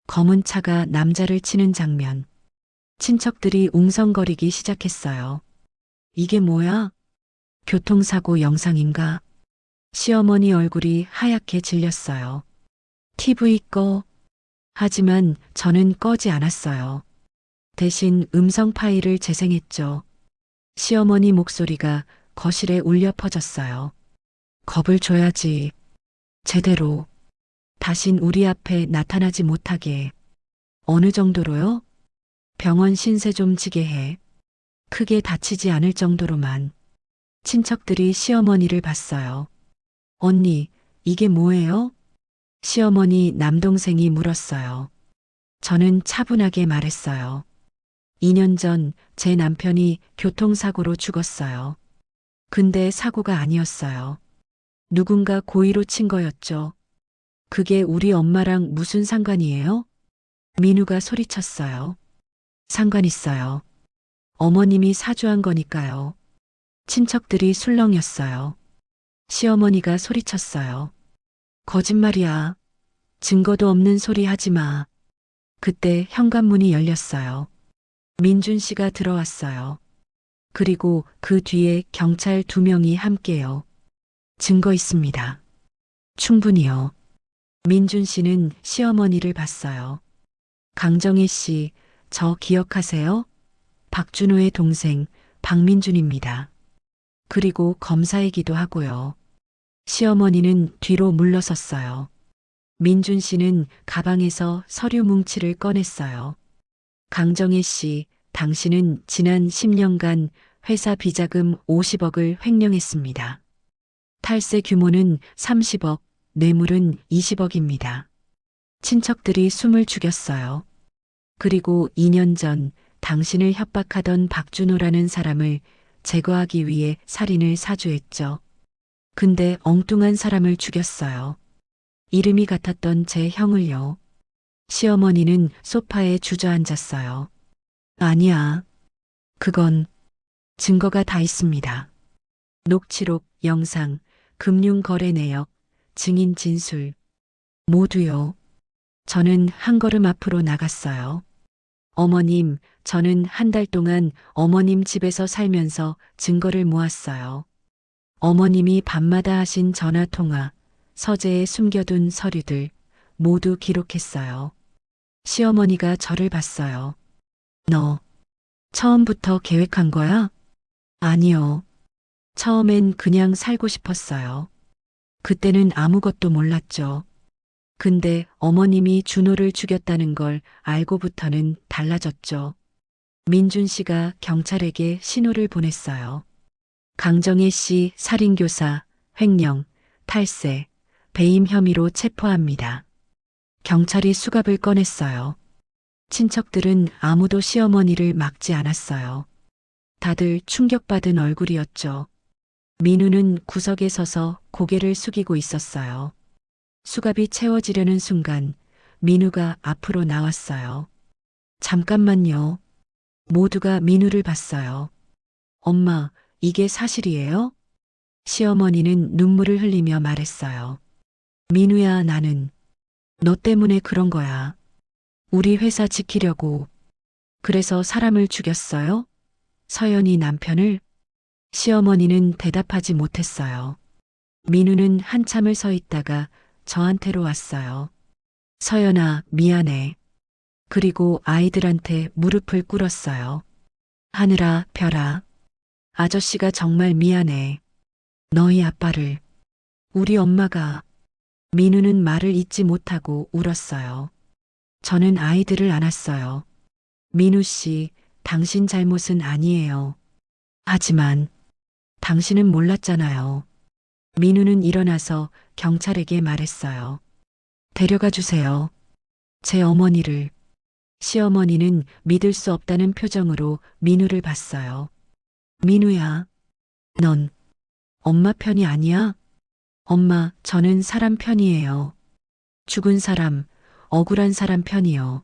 검은 차가 남자를 치는 장면. 친척들이 웅성거리기 시작했어요. 이게 뭐야? 교통사고 영상인가? 시어머니 얼굴이 하얗게 질렸어요. TV 꺼. 하지만 저는 꺼지 않았어요. 대신 음성 파일을 재생했죠. 시어머니 목소리가 거실에 울려 퍼졌어요. 겁을 줘야지. 제대로. 다신 우리 앞에 나타나지 못하게. 어느 정도로요? 병원 신세 좀 지게 해. 크게 다치지 않을 정도로만. 친척들이 시어머니를 봤어요. 언니, 이게 뭐예요? 시어머니 남동생이 물었어요. 저는 차분하게 말했어요. 2년 전 제 남편이 교통사고로 죽었어요. 근데 사고가 아니었어요. 누군가 고의로 친 거였죠. 그게 우리 엄마랑 무슨 상관이에요? 민우가 소리쳤어요. 상관 있어요. 어머님이 사주한 거니까요. 친척들이 술렁였어요. 시어머니가 소리쳤어요. 거짓말이야. 증거도 없는 소리 하지 마. 그때 현관문이 열렸어요. 민준 씨가 들어왔어요. 그리고 그 뒤에 경찰 2명이 함께요. 증거 있습니다. 충분히요. 민준 씨는 시어머니를 봤어요. 강정희 씨, 저 기억하세요? 박준호의 동생 박민준입니다. 그리고 검사이기도 하고요. 시어머니는 뒤로 물러섰어요. 민준 씨는 가방에서 서류 뭉치를 꺼냈어요. 강정희 씨, 당신은 지난 10년간 회사 비자금 50억을 횡령했습니다. 탈세 규모는 30억, 뇌물은 20억입니다. 친척들이 숨을 죽였어요. 그리고 2년 전 당신을 협박하던 박준호라는 사람을 제거하기 위해 살인을 사주했죠. 근데 엉뚱한 사람을 죽였어요. 이름이 같았던 제 형을요. 시어머니는 소파에 주저앉았어요. 아니야. 그건 증거가 다 있습니다. 녹취록, 영상, 금융거래 내역, 증인 진술. 모두요. 저는 한 걸음 앞으로 나갔어요. 어머님, 저는 한 달 동안 어머님 집에서 살면서 증거를 모았어요. 어머님이 밤마다 하신 전화통화, 서재에 숨겨둔 서류들 모두 기록했어요. 시어머니가 저를 봤어요. 너 처음부터 계획한 거야? 아니요. 처음엔 그냥 살고 싶었어요. 그때는 아무것도 몰랐죠. 근데 어머님이 준호를 죽였다는 걸 알고부터는 달라졌죠. 민준 씨가 경찰에게 신호를 보냈어요. 강정혜 씨 살인교사, 횡령, 탈세, 배임 혐의로 체포합니다. 경찰이 수갑을 꺼냈어요. 친척들은 아무도 시어머니를 막지 않았어요. 다들 충격받은 얼굴이었죠. 민우는 구석에 서서 고개를 숙이고 있었어요. 수갑이 채워지려는 순간 민우가 앞으로 나왔어요. 잠깐만요. 모두가 민우를 봤어요. 엄마, 이게 사실이에요? 시어머니는 눈물을 흘리며 말했어요. 민우야, 나는 너 때문에 그런 거야. 우리 회사 지키려고. 그래서 사람을 죽였어요? 서연이 남편을? 시어머니는 대답하지 못했어요. 민우는 한참을 서 있다가 저한테로 왔어요. 서연아, 미안해. 그리고 아이들한테 무릎을 꿇었어요. 하늘아, 별아. 아저씨가 정말 미안해. 너희 아빠를. 우리 엄마가. 민우는 말을 잇지 못하고 울었어요. 저는 아이들을 안았어요. 민우 씨, 당신 잘못은 아니에요. 하지만 당신은 몰랐잖아요. 민우는 일어나서 경찰에게 말했어요. 데려가 주세요. 제 어머니를. 시어머니는 믿을 수 없다는 표정으로 민우를 봤어요. 민우야, 넌 엄마 편이 아니야? 엄마, 저는 사람 편이에요. 죽은 사람, 억울한 사람 편이요.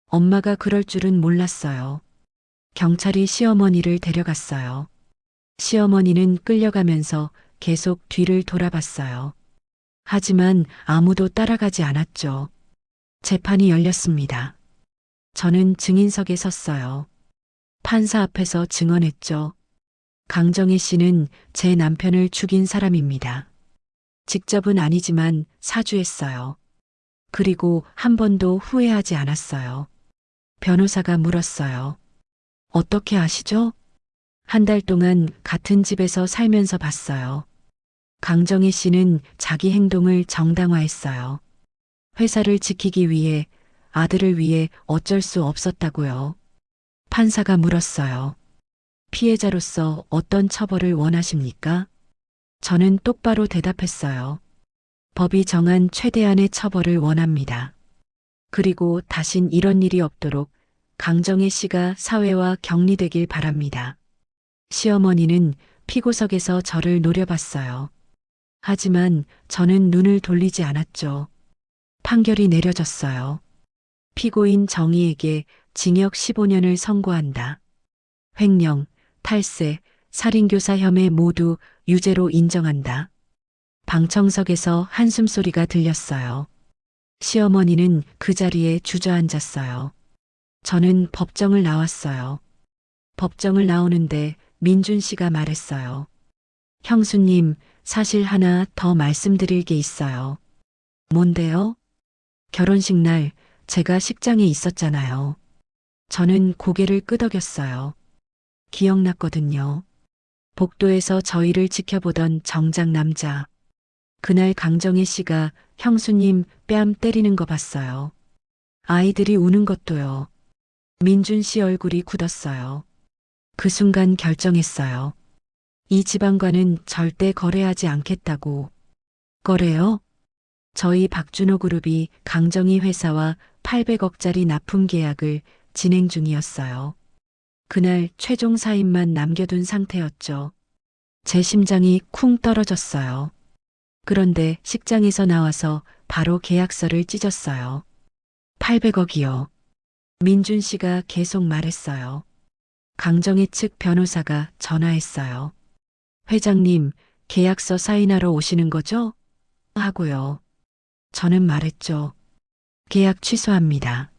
엄마가 그럴 줄은 몰랐어요. 경찰이 시어머니를 데려갔어요. 시어머니는 끌려가면서 계속 뒤를 돌아봤어요. 하지만 아무도 따라가지 않았죠. 재판이 열렸습니다. 저는 증인석에 섰어요. 판사 앞에서 증언했죠. 강정희 씨는 제 남편을 죽인 사람입니다. 직접은 아니지만 사주했어요. 그리고 한 번도 후회하지 않았어요. 변호사가 물었어요. 어떻게 아시죠? 한 달 동안 같은 집에서 살면서 봤어요. 강정희 씨는 자기 행동을 정당화했어요. 회사를 지키기 위해, 아들을 위해 어쩔 수 없었다고요. 판사가 물었어요. 피해자로서 어떤 처벌을 원하십니까? 저는 똑바로 대답했어요. 법이 정한 최대한의 처벌을 원합니다. 그리고 다신 이런 일이 없도록 강정희 씨가 사회와 격리되길 바랍니다. 시어머니는 피고석에서 저를 노려봤어요. 하지만 저는 눈을 돌리지 않았죠. 판결이 내려졌어요. 피고인 정희에게 징역 15년을 선고한다. 횡령, 탈세, 살인교사 혐의 모두 유죄로 인정한다. 방청석에서 한숨소리가 들렸어요. 시어머니는 그 자리에 주저앉았어요. 저는 법정을 나왔어요. 법정을 나오는데 민준 씨가 말했어요. 형수님, 사실 하나 더 말씀드릴 게 있어요. 뭔데요? 결혼식 날 제가 식장에 있었잖아요. 저는 고개를 끄덕였어요. 기억났거든요. 복도에서 저희를 지켜보던 정장 남자. 그날 강정희 씨가 형수님 뺨 때리는 거 봤어요. 아이들이 우는 것도요. 민준 씨 얼굴이 굳었어요. 그 순간 결정했어요. 이 집안과는 절대 거래하지 않겠다고. 거래요? 저희 박준호 그룹이 강정희 회사와 800억짜리 납품 계약을 진행 중이었어요. 그날 최종 사인만 남겨둔 상태였죠. 제 심장이 쿵 떨어졌어요. 그런데 식장에서 나와서 바로 계약서를 찢었어요. 800억이요. 민준 씨가 계속 말했어요. 강정희 측 변호사가 전화했어요. 회장님, 계약서 사인하러 오시는 거죠? 하고요. 저는 말했죠. 계약 취소합니다.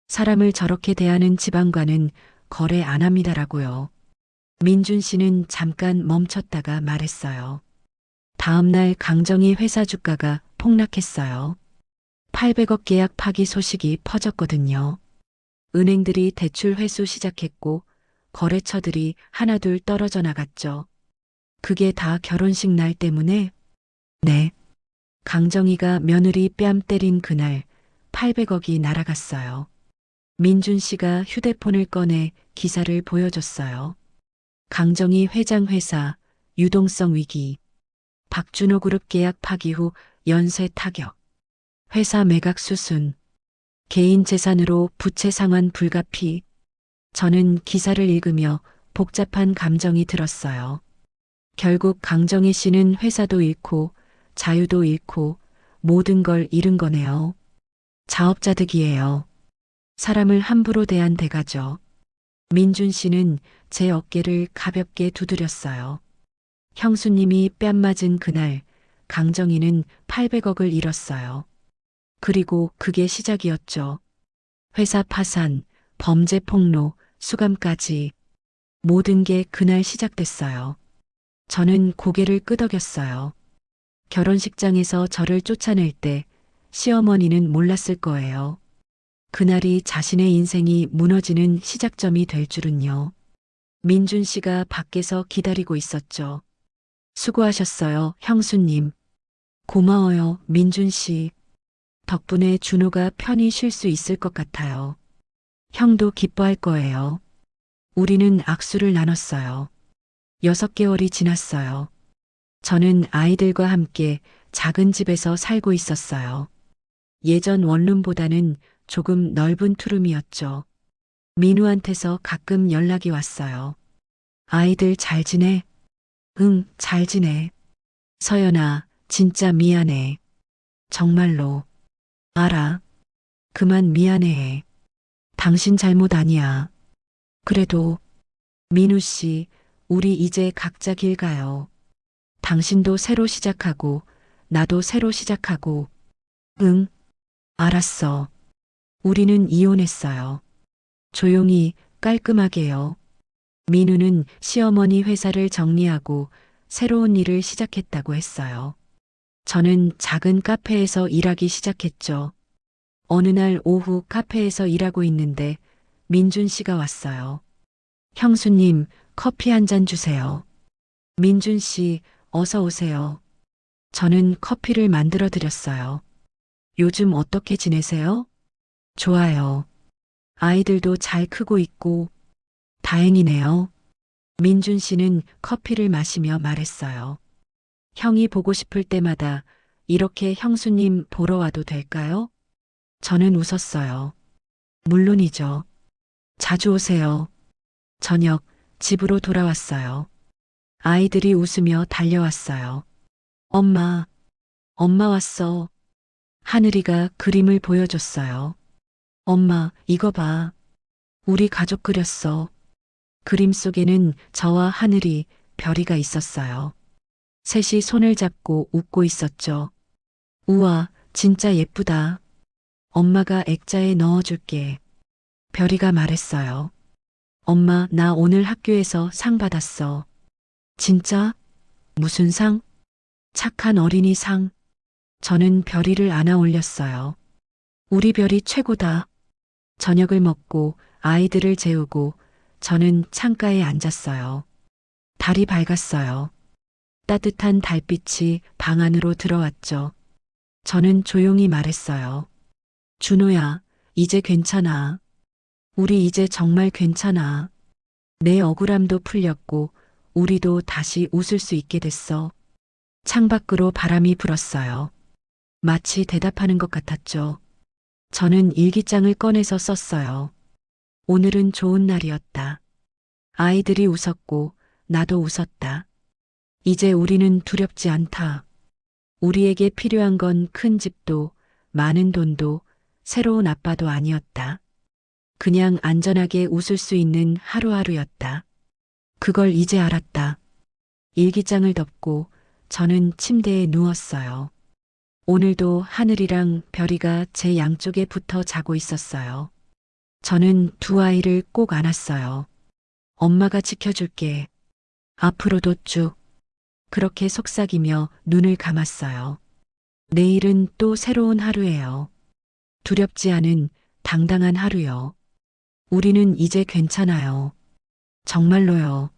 사람을 저렇게 대하는 집안과는 거래 안 합니다라고요. 민준 씨는 잠깐 멈췄다가 말했어요. 다음 날 강정희 회사 주가가 폭락했어요. 800억 계약 파기 소식이 퍼졌거든요. 은행들이 대출 회수 시작했고 거래처들이 하나둘 떨어져 나갔죠. 그게 다 결혼식 날 때문에? 네. 강정희가 며느리 뺨 때린 그날 800억이 날아갔어요. 민준 씨가 휴대폰을 꺼내 기사를 보여줬어요. 강정희 회장 회사 유동성 위기. 박준호 그룹 계약 파기 후 연쇄 타격. 회사 매각 수순. 개인 재산으로 부채 상환 불가피. 저는 기사를 읽으며 복잡한 감정이 들었어요. 결국 강정희 씨는 회사도 잃고 자유도 잃고 모든 걸 잃은 거네요. 자업자득이에요. 사람을 함부로 대한 대가죠. 민준 씨는 제 어깨를 가볍게 두드렸어요. 형수님이 뺨 맞은 그날 강정희는 800억을 잃었어요. 그리고 그게 시작이었죠. 회사 파산, 범죄 폭로, 수감까지 모든 게 그날 시작됐어요. 저는 고개를 끄덕였어요. 결혼식장에서 저를 쫓아낼 때 시어머니는 몰랐을 거예요. 그날이 자신의 인생이 무너지는 시작점이 될 줄은요. 민준 씨가 밖에서 기다리고 있었죠. 수고하셨어요, 형수님. 고마워요, 민준 씨. 덕분에 준호가 편히 쉴 수 있을 것 같아요. 형도 기뻐할 거예요. 우리는 악수를 나눴어요. 6개월이 지났어요. 저는 아이들과 함께 작은 집에서 살고 있었어요. 예전 원룸보다는 조금 넓은 투룸이었죠. 민우한테서 가끔 연락이 왔어요. 아이들 잘 지내? 응, 잘 지내. 서연아, 진짜 미안해. 정말로. 알아. 그만 미안해해. 당신 잘못 아니야. 그래도, 민우 씨, 우리 이제 각자 길 가요. 당신도 새로 시작하고, 나도 새로 시작하고. 응, 알았어. 우리는 이혼했어요. 조용히, 깔끔하게요. 민우는 시어머니 회사를 정리하고 새로운 일을 시작했다고 했어요. 저는 작은 카페에서 일하기 시작했죠. 어느 날 오후 카페에서 일하고 있는데 민준 씨가 왔어요. 형수님, 커피 한 잔 주세요. 민준 씨, 어서 오세요. 저는 커피를 만들어 드렸어요. 요즘 어떻게 지내세요? 좋아요. 아이들도 잘 크고 있고, 다행이네요. 민준 씨는 커피를 마시며 말했어요. 형이 보고 싶을 때마다 이렇게 형수님 보러 와도 될까요? 저는 웃었어요. 물론이죠. 자주 오세요. 저녁 집으로 돌아왔어요. 아이들이 웃으며 달려왔어요. 엄마, 엄마 왔어. 하늘이가 그림을 보여줬어요. 엄마, 이거 봐. 우리 가족 그렸어. 그림 속에는 저와 하늘이, 별이가 있었어요. 셋이 손을 잡고 웃고 있었죠. 우와, 진짜 예쁘다. 엄마가 액자에 넣어줄게. 별이가 말했어요. 엄마, 나 오늘 학교에서 상 받았어. 진짜? 무슨 상? 착한 어린이 상. 저는 별이를 안아 올렸어요. 우리 별이 최고다. 저녁을 먹고 아이들을 재우고 저는 창가에 앉았어요. 달이 밝았어요. 따뜻한 달빛이 방 안으로 들어왔죠. 저는 조용히 말했어요. 준호야, 이제 괜찮아. 우리 이제 정말 괜찮아. 내 억울함도 풀렸고, 우리도 다시 웃을 수 있게 됐어. 창밖으로 바람이 불었어요. 마치 대답하는 것 같았죠. 저는 일기장을 꺼내서 썼어요. 오늘은 좋은 날이었다. 아이들이 웃었고, 나도 웃었다. 이제 우리는 두렵지 않다. 우리에게 필요한 건 큰 집도, 많은 돈도, 새로운 아빠도 아니었다. 그냥 안전하게 웃을 수 있는 하루하루였다. 그걸 이제 알았다. 일기장을 덮고 저는 침대에 누웠어요. 오늘도 하늘이랑 별이가 제 양쪽에 붙어 자고 있었어요. 저는 두 아이를 꼭 안았어요. 엄마가 지켜줄게. 앞으로도 쭉. 그렇게 속삭이며 눈을 감았어요. 내일은 또 새로운 하루예요. 두렵지 않은 당당한 하루요. 우리는 이제 괜찮아요. 정말로요.